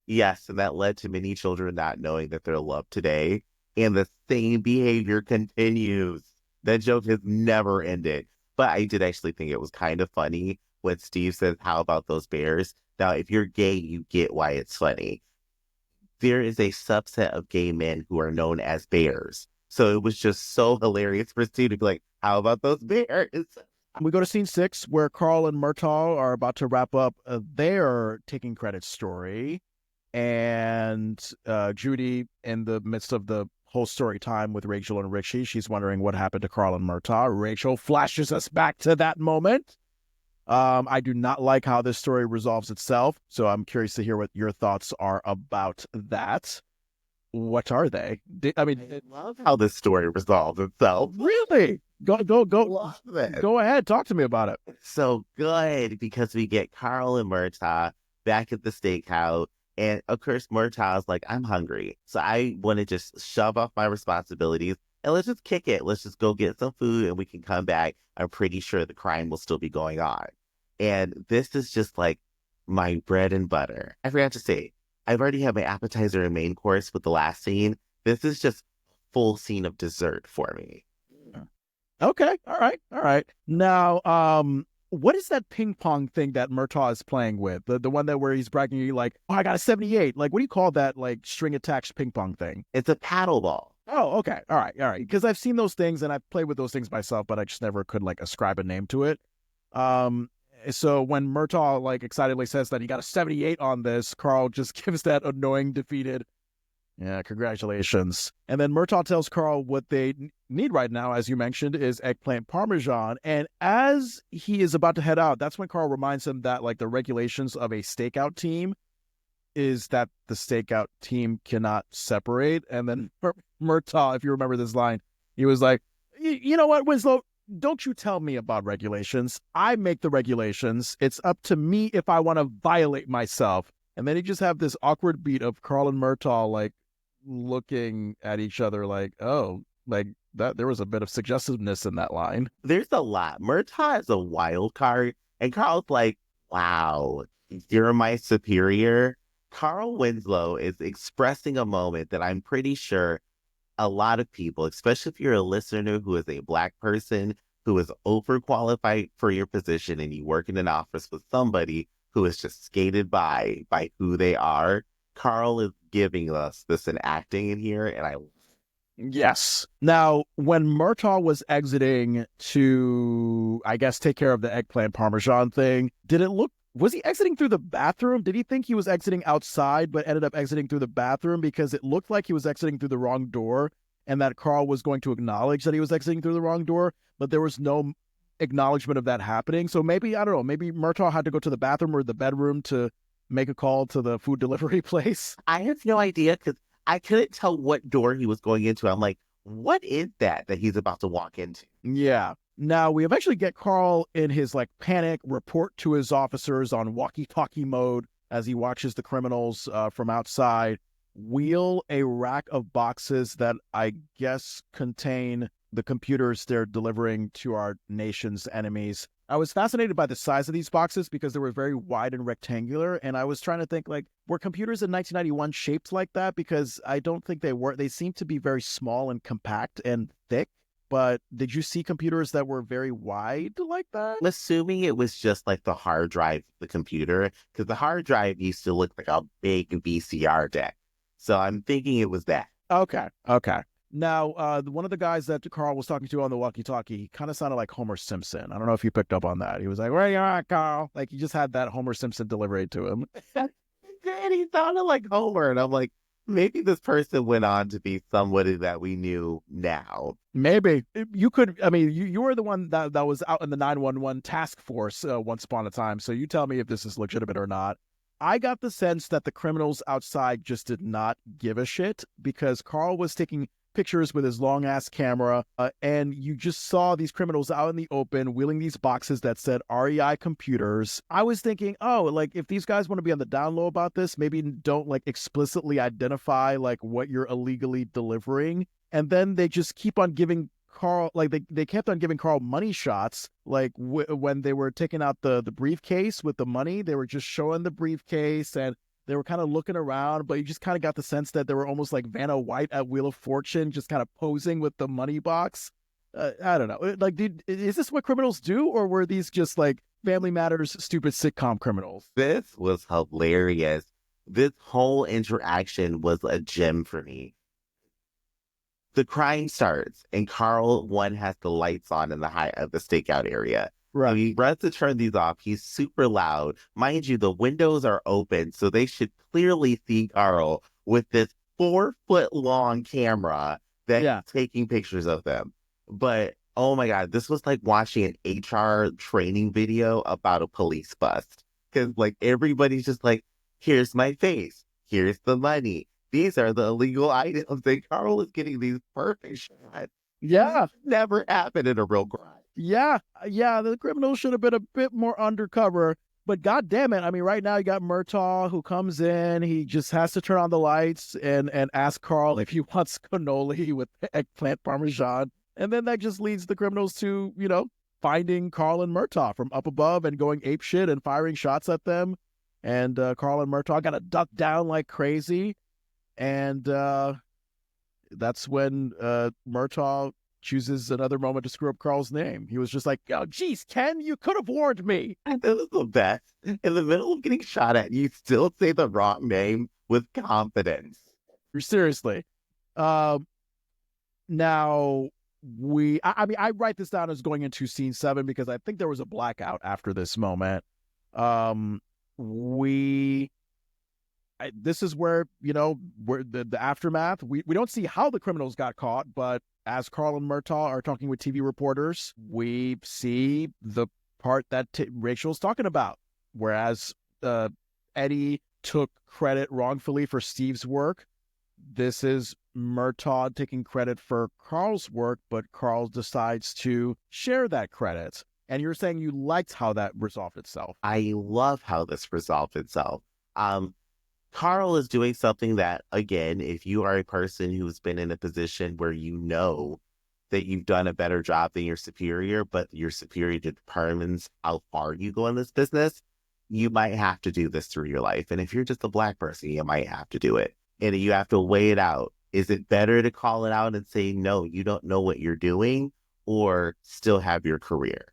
Yes, and that led to many children not knowing that they're loved today. And the same behavior continues. That joke has never ended. But I did actually think it was kind of funny when Steve says, how about those bears? Now, if you're gay, you get why it's funny. There is a subset of gay men who are known as bears. So it was just so hilarious for Steve to be like, how about those bears?
We go to scene 6 where Carl and Murtaugh are about to wrap up their taking credit story. And Judy, in the midst of the whole story time with Rachel and Richie. She's wondering what happened to Carl and Murtaugh. Rachel flashes us back to that moment. I do not like how this story resolves itself, so I'm curious to hear what your thoughts are about that. What are they? I
love how this story resolved itself.
Really? Go ahead. Talk to me about it.
So good, because we get Carl and Murtaugh back at the steakhouse. And of course, Murtaugh's like, I'm hungry. So I want to just shove off my responsibilities and let's just kick it. Let's just go get some food and we can come back. I'm pretty sure the crime will still be going on. And this is just like my bread and butter. I forgot to say, I've already had my appetizer and main course with the last scene. This is just full scene of dessert for me.
Okay. All right. Now, what is that ping pong thing that Murtaugh is playing with? The one that where he's bragging you like, oh, I got a 78. Like, what do you call that, like, string attached ping pong thing?
It's a paddle ball.
Oh, okay. All right. Because I've seen those things and I've played with those things myself, but I just never could, like, ascribe a name to it. So when Murtaugh, like, excitedly says that he got a 78 on this, Carl just gives that annoying, defeated, yeah, congratulations. And then Murtaugh tells Carl what they need right now, as you mentioned, is eggplant parmesan. And as he is about to head out, that's when Carl reminds him that, like, the regulations of a stakeout team is that the stakeout team cannot separate. And then Murtaugh, if you remember this line, he was like, you know what, Winslow? Don't you tell me about regulations. I make the regulations. It's up to me if I want to violate myself. And then you just have this awkward beat of Carl and Murtaugh, like, looking at each other like, oh, like that. There was a bit of suggestiveness in that line.
There's a lot. Murtaugh is a wild card. And Carl's like, wow, you're my superior. Carl Winslow is expressing a moment that I'm pretty sure a lot of people, especially if you're a listener who is a Black person who is overqualified for your position and you work in an office with somebody who is just skated by who they are. Carl is giving us this in acting in here, and
Yes. Now, when Murtaugh was exiting to, I guess, take care of the eggplant parmesan thing, was he exiting through the bathroom? Did he think he was exiting outside, but ended up exiting through the bathroom because it looked like he was exiting through the wrong door and that Carl was going to acknowledge that he was exiting through the wrong door, but there was no acknowledgement of that happening. So maybe, I don't know, maybe Murtaugh had to go to the bathroom or the bedroom to make a call to the food delivery place.
I have no idea because I couldn't tell what door he was going into. I'm like, what is that he's about to walk into?
Yeah. Now, we eventually get Carl in his, like, panic report to his officers on walkie-talkie mode as he watches the criminals from outside wheel a rack of boxes that I guess contain the computers they're delivering to our nation's enemies. I was fascinated by the size of these boxes because they were very wide and rectangular, and I was trying to think, like, were computers in 1991 shaped like that? Because I don't think they were. They seem to be very small and compact and thick. But did you see computers that were very wide like that?
I'm assuming it was just like the hard drive of the computer, because the hard drive used to look like a big VCR deck. So I'm thinking it was that.
Okay. Now, one of the guys that Carl was talking to on the walkie-talkie, he kind of sounded like Homer Simpson. I don't know if you picked up on that. He was like, where you at, Carl? Like, he just had that Homer Simpson delivery to him.
And he sounded like Homer. And I'm like, maybe this person went on to be somebody that we knew now.
Maybe. You could, I mean, you were the one that was out in the 911 task force once upon a time, so you tell me if this is legitimate or not. I got the sense that the criminals outside just did not give a shit because Carl was taking pictures with his long-ass camera, and you just saw these criminals out in the open wheeling these boxes that said REI computers. I was thinking, oh, like, if these guys want to be on the down low about this, maybe don't, like, explicitly identify, like, what you're illegally delivering. And then they just keep on giving Carl, like, they kept on giving Carl money shots, like, when they were taking out the briefcase with the money, they were just showing the briefcase and they were kind of looking around, but you just kind of got the sense that they were almost like Vanna White at Wheel of Fortune, just kind of posing with the money box. I don't know. Like, is this what criminals do, or were these just, like, Family Matters stupid sitcom criminals?
This was hilarious. This whole interaction was a gem for me. The crime starts, and Carl, has the lights on in the stakeout area.
Right.
So he runs to turn these off. He's super loud. Mind you, the windows are open, so they should clearly see Carl with this 4-foot-long camera that taking pictures of them. But oh my God, this was like watching an HR training video about a police bust. Because like everybody's just like, here's my face, here's the money, these are the illegal items. And Carl is getting these perfect shots.
Yeah.
Never happened in a real crime.
Yeah. Yeah. The criminal should have been a bit more undercover. But God damn it. I mean, right now you got Murtaugh who comes in. He just has to turn on the lights and ask Carl if he wants cannoli with eggplant parmesan. And then that just leads the criminals to, finding Carl and Murtaugh from up above and going apeshit and firing shots at them. And Carl and Murtaugh got to duck down like crazy. And that's when Murtaugh chooses another moment to screw up Carl's name. He was just like, oh, geez, Ken, you could have warned me.
That was the best. In the middle of getting shot at, you still say the wrong name with confidence.
Seriously. Now, I write this down as going into scene 7 because I think there was a blackout after this moment. This is where, where the aftermath, we don't see how the criminals got caught, but as Carl and Murtaugh are talking with TV reporters, we see the part that Rachel's talking about. Whereas Eddie took credit wrongfully for Steve's work, this is Murtaugh taking credit for Carl's work, but Carl decides to share that credit. And you're saying you liked how that resolved itself.
I love how this resolved itself. Carl is doing something that, again, if you are a person who's been in a position where you know that you've done a better job than your superior, but your superior determines how far you go in this business, you might have to do this through your life. And if you're just a Black person, you might have to do it. And you have to weigh it out. Is it better to call it out and say, no, you don't know what you're doing, or still have your career?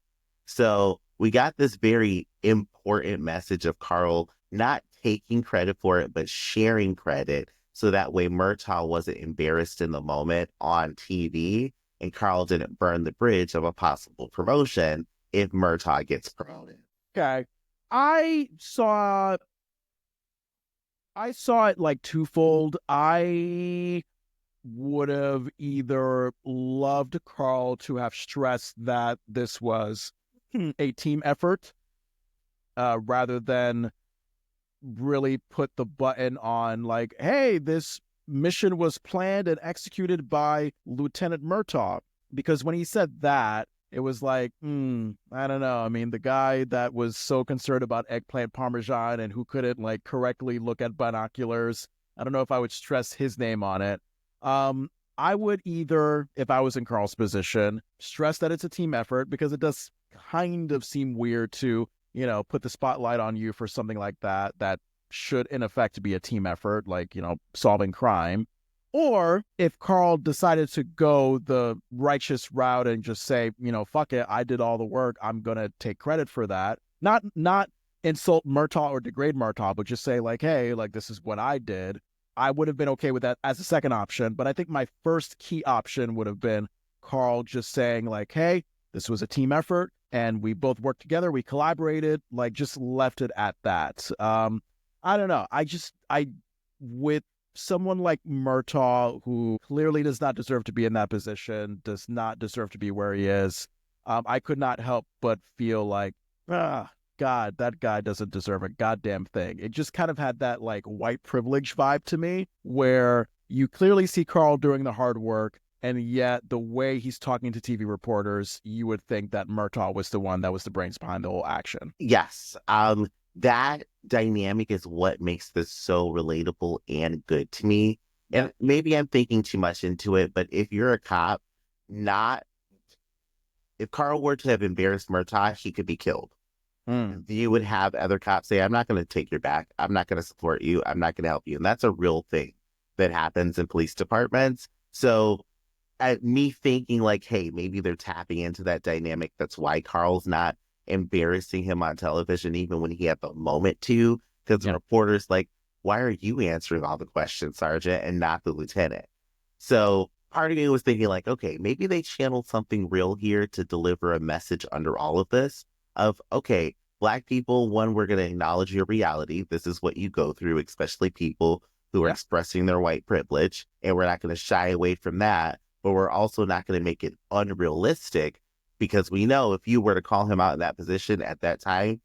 So we got this very important message of Carl not taking credit for it, but sharing credit. So that way Murtaugh wasn't embarrassed in the moment on TV, and Carl didn't burn the bridge of a possible promotion if Murtaugh gets promoted.
Okay. I saw it like twofold. I would have either loved Carl to have stressed that this was a team effort rather than really put the button on like, hey, this mission was planned and executed by Lieutenant Murtaugh. Because when he said that, it was like, I don't know. I mean, the guy that was so concerned about eggplant parmesan and who couldn't like correctly look at binoculars, I don't know if I would stress his name on it. I would either, if I was in Carl's position, stress that it's a team effort, because it does kind of seem weird to, put the spotlight on you for something like that should in effect be a team effort, like, solving crime. Or if Carl decided to go the righteous route and just say, fuck it, I did all the work, I'm going to take credit for that. Not insult Murtaugh or degrade Murtaugh, but just say like, hey, like this is what I did. I would have been okay with that as a second option. But I think my first key option would have been Carl just saying like, hey, this was a team effort and we both worked together. We collaborated, like just left it at that. I don't know. With someone like Murtaugh, who clearly does not deserve to be in that position, does not deserve to be where he is, I could not help but feel like, God, that guy doesn't deserve a goddamn thing. It just kind of had that like white privilege vibe to me, where you clearly see Carl doing the hard work, and yet the way he's talking to TV reporters, you would think that Murtaugh was the one that was the brains behind the whole action.
Yes. That dynamic is what makes this so relatable and good to me. And maybe I'm thinking too much into it, but if you're a cop, if Carl were to have embarrassed Murtaugh, he could be killed. You would have other cops say, I'm not going to take your back. I'm not going to support you. I'm not going to help you. And that's a real thing that happens in police departments. So me thinking like, hey, maybe they're tapping into that dynamic. That's why Carl's not embarrassing him on television, even when he had the moment to, because the reporter's like, why are you answering all the questions, Sergeant, and not the lieutenant? So part of me was thinking like, okay, maybe they channeled something real here to deliver a message under all of this of, okay, Black people, one, we're going to acknowledge your reality. This is what you go through, especially people who are expressing their white privilege, and we're not going to shy away from that, but we're also not going to make it unrealistic, because we know if you were to call him out in that position at that time,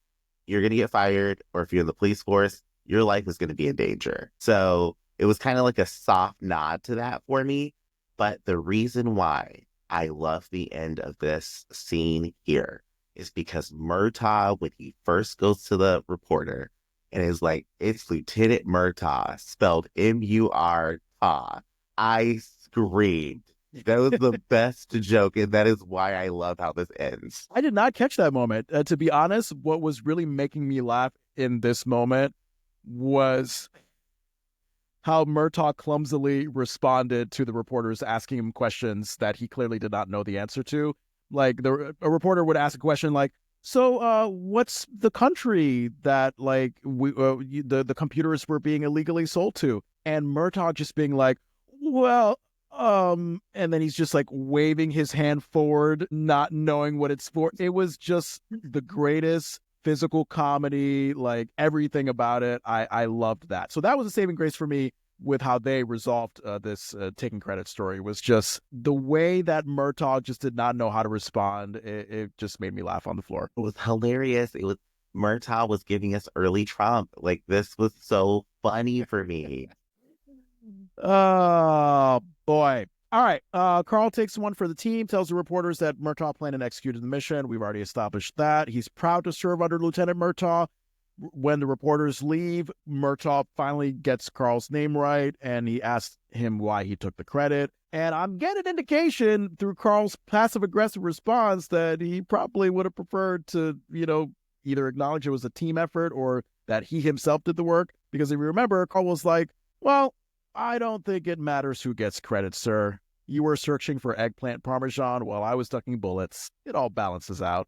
you're going to get fired, or if you're in the police force, your life is going to be in danger. So it was kind of like a soft nod to that for me. But the reason why I love the end of this scene here is because Murtaugh, when he first goes to the reporter and is like, it's Lieutenant Murtaugh, spelled M-U-R-Taugh, I screamed. That was the best joke, and that is why I love how this ends.
I did not catch that moment. To be honest, what was really making me laugh in this moment was how Murtaugh clumsily responded to the reporters asking him questions that he clearly did not know the answer to. Like a reporter would ask a question like, so what's the country that like the computers were being illegally sold to? And Murtaugh just being like, well, and then he's just like waving his hand forward, not knowing what it's for. It was just the greatest physical comedy, like everything about it. I loved that. So that was a saving grace for me with how they resolved this taking credit story, was just the way that Murtaugh just did not know how to respond. It just made me laugh on the floor.
It was hilarious. Murtaugh was giving us early Trump. Like, this was so funny for me.
Oh, boy. All right. Carl takes one for the team, tells the reporters that Murtaugh planned and executed the mission. We've already established that. He's proud to serve under Lieutenant Murtaugh. When the reporters leave, Murtaugh finally gets Carl's name right, and he asks him why he took the credit. And I'm getting an indication through Carl's passive-aggressive response that he probably would have preferred to, either acknowledge it was a team effort or that he himself did the work. Because if you remember, Carl was like, well, I don't think it matters who gets credit, sir. You were searching for eggplant parmesan while I was ducking bullets. It all balances out.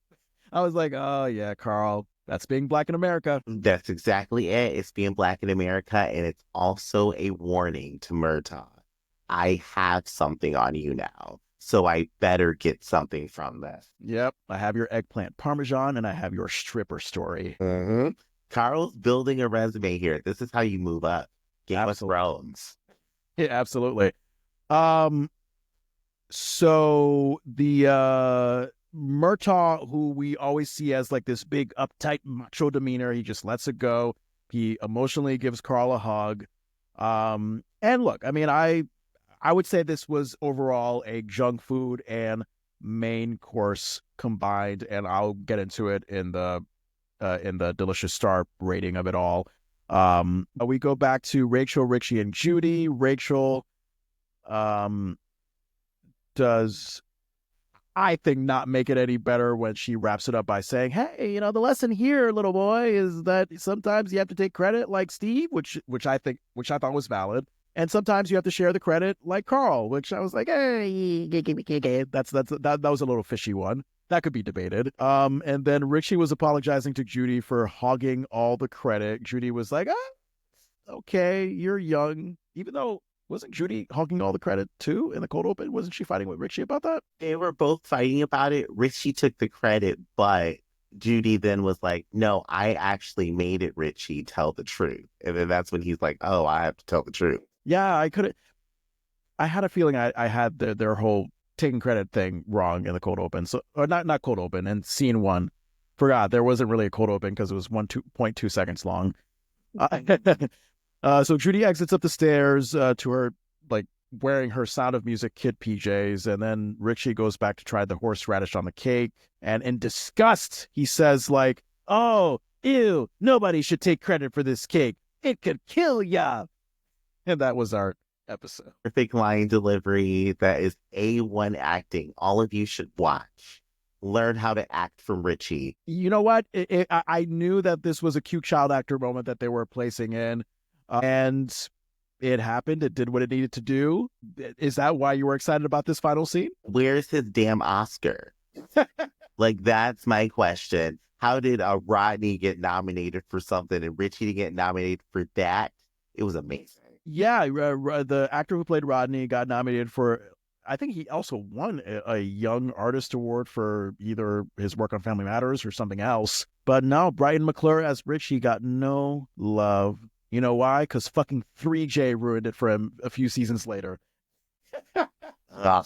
I was like, oh, yeah, Carl, that's being Black in America.
That's exactly it. It's being Black in America, and it's also a warning to Murtaugh. I have something on you now, so I better get something from this.
Yep, I have your eggplant parmesan, and I have your stripper story.
Mm-hmm. Carl's building a resume here. This is how you move up. Game of Thrones.
Yeah, absolutely. So the Murtaugh, who we always see as like this big uptight macho demeanor, he just lets it go. He emotionally gives Carl a hug. And look, I mean, I would say this was overall a junk food and main course combined, and I'll get into it in the delicious star rating of it all. We go back to Rachel, Richie, and Judy. Rachel does, I think, not make it any better when she wraps it up by saying, hey, the lesson here, little boy, is that sometimes you have to take credit like Steve, which I thought was valid. And sometimes you have to share the credit like Carl, which I was like, hey, that was a little fishy one. That could be debated. And then Richie was apologizing to Judy for hogging all the credit. Judy was like, okay, you're young. Even though, wasn't Judy hogging all the credit too in the cold open? Wasn't she fighting with Richie about that?
They were both fighting about it. Richie took the credit, but Judy then was like, no, I actually made it, Richie. Tell the truth. And then that's when he's like, oh, I have to tell the truth.
Yeah, I had a feeling I had their whole taking credit thing wrong in the cold open. So, or not cold open, and scene one. Forgot there wasn't really a cold open because it was 1.2 seconds long. So Judy exits up the stairs to her, like, wearing her Sound of Music kid PJs, and then Richie goes back to try the horseradish on the cake, and in disgust he says, like, oh, ew, nobody should take credit for this cake. It could kill ya. And that was our episode.
Perfect line delivery. That is A1 acting. All of you should watch. Learn how to act from Richie.
You know what? I knew that this was a cute child actor moment that they were placing in, and it happened. It did what it needed to do. Is that why you were excited about this final scene?
Where's his damn Oscar? Like, that's my question. How did Rodney get nominated for something and Richie get nominated for that? It was amazing.
Yeah, the actor who played Rodney got nominated for, I think he also won a Young Artist Award for either his work on Family Matters or something else. But no, Brian McClure as Richie got no love You know why? Because fucking 3J ruined it for him a few seasons later.
Ugh.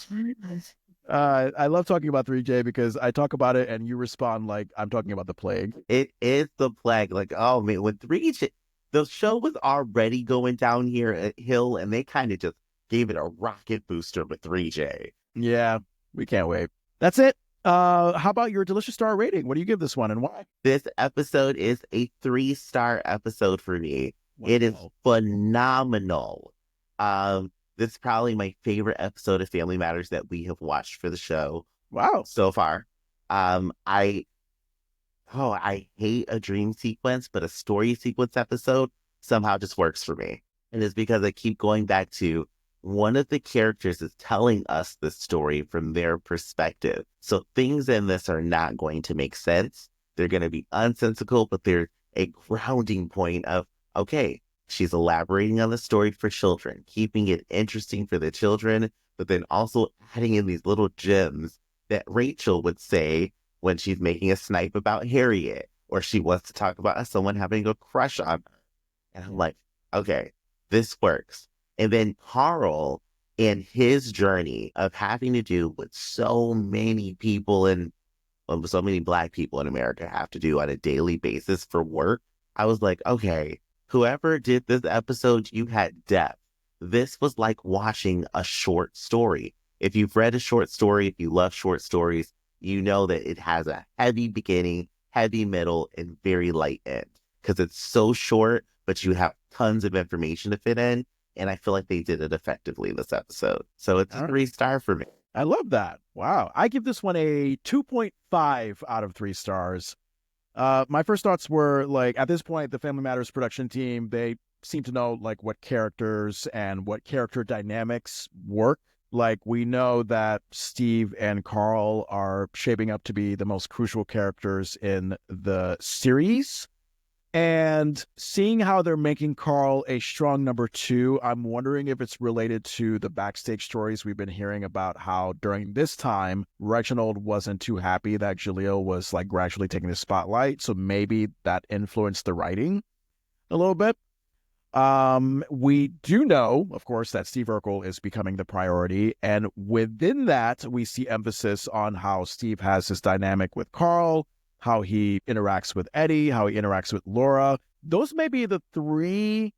I love talking about 3J because I talk about it and you respond like I'm talking about the plague.
It is the plague. Like, oh man, when the show was already going down here at Hill, and they kind of just gave it a rocket booster with 3J.
Yeah, we can't wait. That's it. How about your delicious star rating? What do you give this one and why?
This episode is a 3-star episode for me.
Wonderful.
It is phenomenal. This is probably my favorite episode of Family Matters that we have watched for the show.
Wow.
So far. I hate a dream sequence, but a story sequence episode somehow just works for me. And it's because I keep going back to one of the characters is telling us the story from their perspective. So things in this are not going to make sense. They're going to be unsensical, but they're a grounding point of, okay, she's elaborating on the story for children, keeping it interesting for the children, but then also adding in these little gems that Rachel would say when she's making a snipe about Harriet, or she wants to talk about someone having a crush on her. And I'm like, okay, this works. And then Carl and his journey of having to do what so many people so many Black people in America have to do on a daily basis for work. I was like, okay, whoever did this episode, you had depth. This was like watching a short story. If you've read a short story, if you love short stories, you know that it has a heavy beginning, heavy middle, and very light end. Because it's so short, but you have tons of information to fit in. And I feel like they did it effectively this episode. So it's a 3-star for me.
I love that. Wow. I give this one a 2.5 out of 3 stars. My first thoughts were like, at this point, the Family Matters production team, they seem to know like what characters and what character dynamics work. Like we know that Steve and Carl are shaping up to be the most crucial characters in the series. And seeing how they're making Carl a strong number 2, I'm wondering if it's related to the backstage stories we've been hearing about how during this time, Reginald wasn't too happy that Jaleel was like gradually taking the spotlight. So maybe that influenced the writing a little bit. We do know, of course, that Steve Urkel is becoming the priority. And within that, we see emphasis on how Steve has this dynamic with Carl, how he interacts with Eddie, how he interacts with Laura. Those may be the 3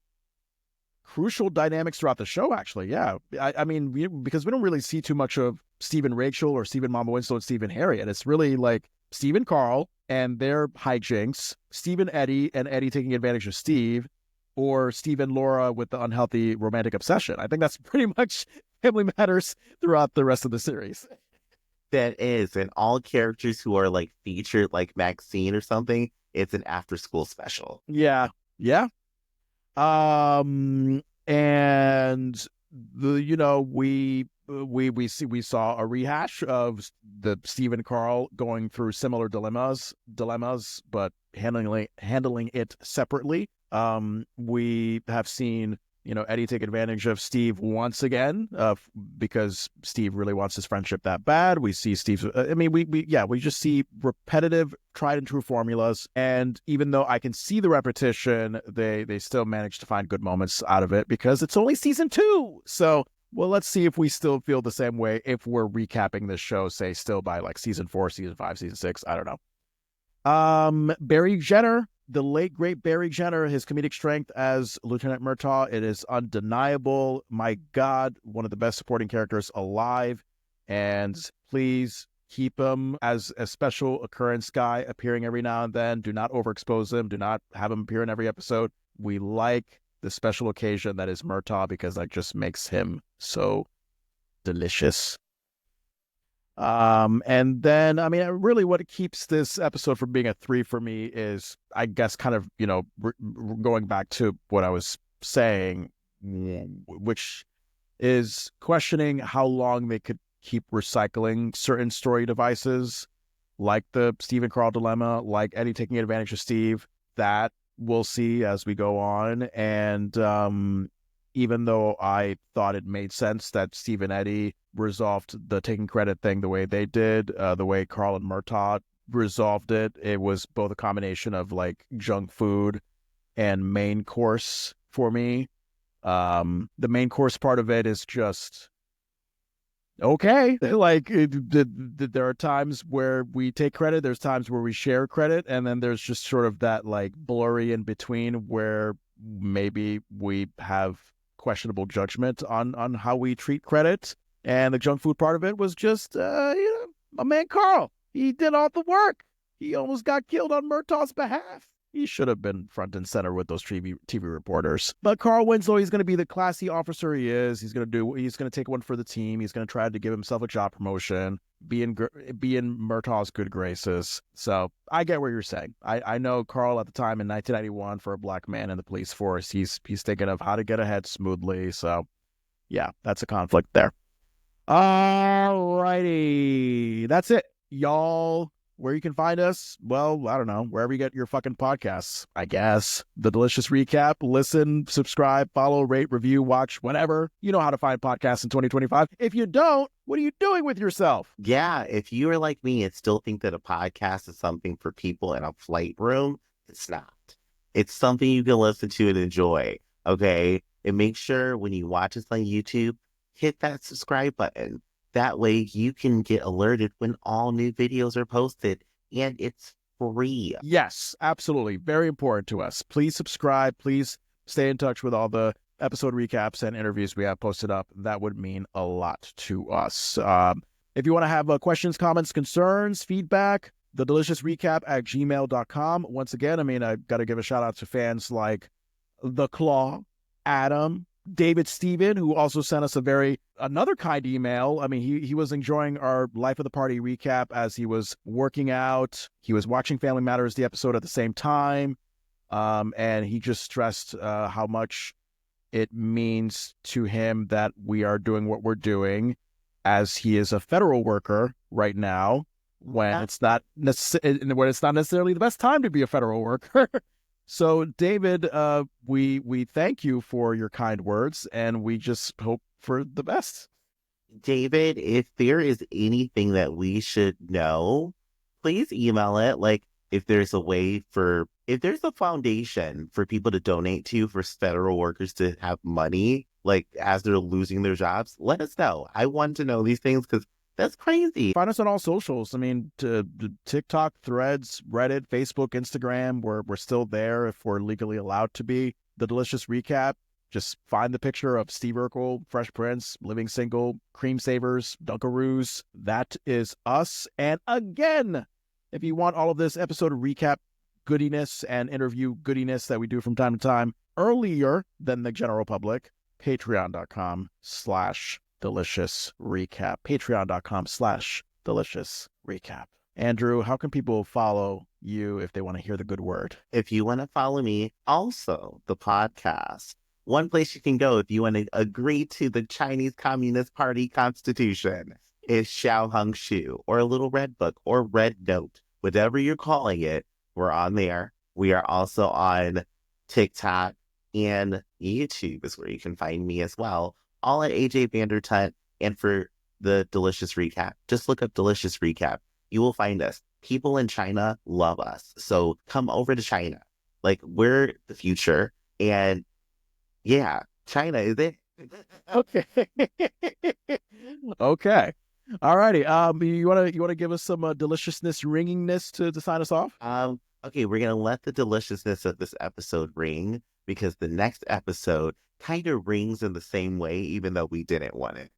crucial dynamics throughout the show, actually. Yeah. I mean, because we don't really see too much of Steve and Rachel or Steve and Mama Winslow and Steve and Harriet. It's really like Steve and Carl and their hijinks, Steve and Eddie taking advantage of Steve, or Steve and Laura with the unhealthy romantic obsession. I think that's pretty much Family Matters throughout the rest of the series.
That is, and all characters who are like featured, like Maxine or something, it's an after-school special.
Yeah. And we saw a rehash of the Steve and Carl going through similar dilemmas, but handling it separately. We have seen Eddie take advantage of Steve once again, because Steve really wants his friendship that bad. We see Steve's, we just see repetitive, tried and true formulas. And even though I can see the repetition, they still manage to find good moments out of it because it's only season 2. So, well, let's see if we still feel the same way if we're recapping this show, say still by like season 4, season 5, season 6. I don't know. Barry Jenner. The late, great Barry Jenner, his comedic strength as Lieutenant Murtaugh, it is undeniable. My God, one of the best supporting characters alive. And please keep him as a special occurrence guy appearing every now and then. Do not overexpose him. Do not have him appear in every episode. We like the special occasion that is Murtaugh because that just makes him so delicious. And then, really what keeps this episode from being a 3 for me is, I guess, kind of, going back to what I was saying, which is questioning how long they could keep recycling certain story devices, like the Steve and Carl dilemma, like Eddie taking advantage of Steve. That we'll see as we go on. And, even though I thought it made sense that Steve and Eddie resolved the taking credit thing the way they did, the way Carl and Murtaugh resolved it, it was both a combination of like junk food and main course for me. The main course part of it is just okay. Like there are times where we take credit, there's times where we share credit, and then there's just sort of that like blurry in between where maybe we have questionable judgment on how we treat credit. And the junk food part of it was just my man Carl. He did all the work. He almost got killed on Murtaugh's behalf. He should have been front and center with those TV reporters. But Carl Winslow, he's going to be the classy officer he is. He's going to take one for the team. He's going to try to give himself a job promotion, be in Murtaugh's good graces. So I get what you're saying. I know Carl at the time in 1991, for a black man in the police force, he's thinking of how to get ahead smoothly. So yeah, that's a conflict there. All righty. That's it, y'all. Where you can find us, well, I don't know, wherever you get your fucking podcasts, I guess. The Delicious Recap, listen, subscribe, follow, rate, review, watch, whatever. You know how to find podcasts in 2025. If you don't, what are you doing with yourself?
Yeah, if you are like me and still think that a podcast is something for people in a flight room, it's not. It's something you can listen to and enjoy, okay? And make sure when you watch us on YouTube, hit that subscribe button. That way you can get alerted when all new videos are posted, and it's free.
Yes, absolutely. Very important to us. Please subscribe. Please stay in touch with all the episode recaps and interviews we have posted up. That would mean a lot to us. If you want to have questions, comments, concerns, feedback, thedeliciousrecap@gmail.com. Once again, I mean, I got to give a shout out to fans like The Claw, Adam, David Steven, who also sent us another kind email. I mean, he was enjoying our Life of the Party recap as he was working out. He was watching Family Matters, the episode, at the same time. And he just stressed how much it means to him that we are doing what we're doing, as he is a federal worker right now when it's not necessarily the best time to be a federal worker. So, David, we thank you for your kind words, and we just hope for the best.
David, if there is anything that we should know, please email it. Like, if there's a foundation for people to donate to for federal workers to have money, like, as they're losing their jobs, let us know. I want to know these things because that's crazy.
Find us on all socials. I mean, TikTok, Threads, Reddit, Facebook, Instagram. We're still there if we're legally allowed to be. The Delicious Recap. Just find the picture of Steve Urkel, Fresh Prince, Living Single, Cream Savers, Dunkaroos. That is us. And again, if you want all of this episode recap goodiness and interview goodiness that we do from time to time earlier than the general public, patreon.com/delicious recap. Patreon.com/delicious recap. Andrew, how can people follow you if they want to hear the good word?
If you want to follow me, also the podcast, one place you can go if you want to agree to the Chinese Communist Party Constitution is Xiaohongshu, or a Little Red Book, or Red Note, whatever you're calling it. We're on there. We are also on TikTok, and YouTube is where you can find me as well. All at Ajay Vandertunt. And for the Delicious Recap, just look up Delicious Recap. You will find us. People in China love us. So come over to China. Like, we're the future. And yeah, China is it.
Okay. Okay. All righty. You wanna give us some deliciousness ringingness to sign us off?
Okay, we're gonna let the deliciousness of this episode ring, because the next episode kind of rings in the same way, even though we didn't want it.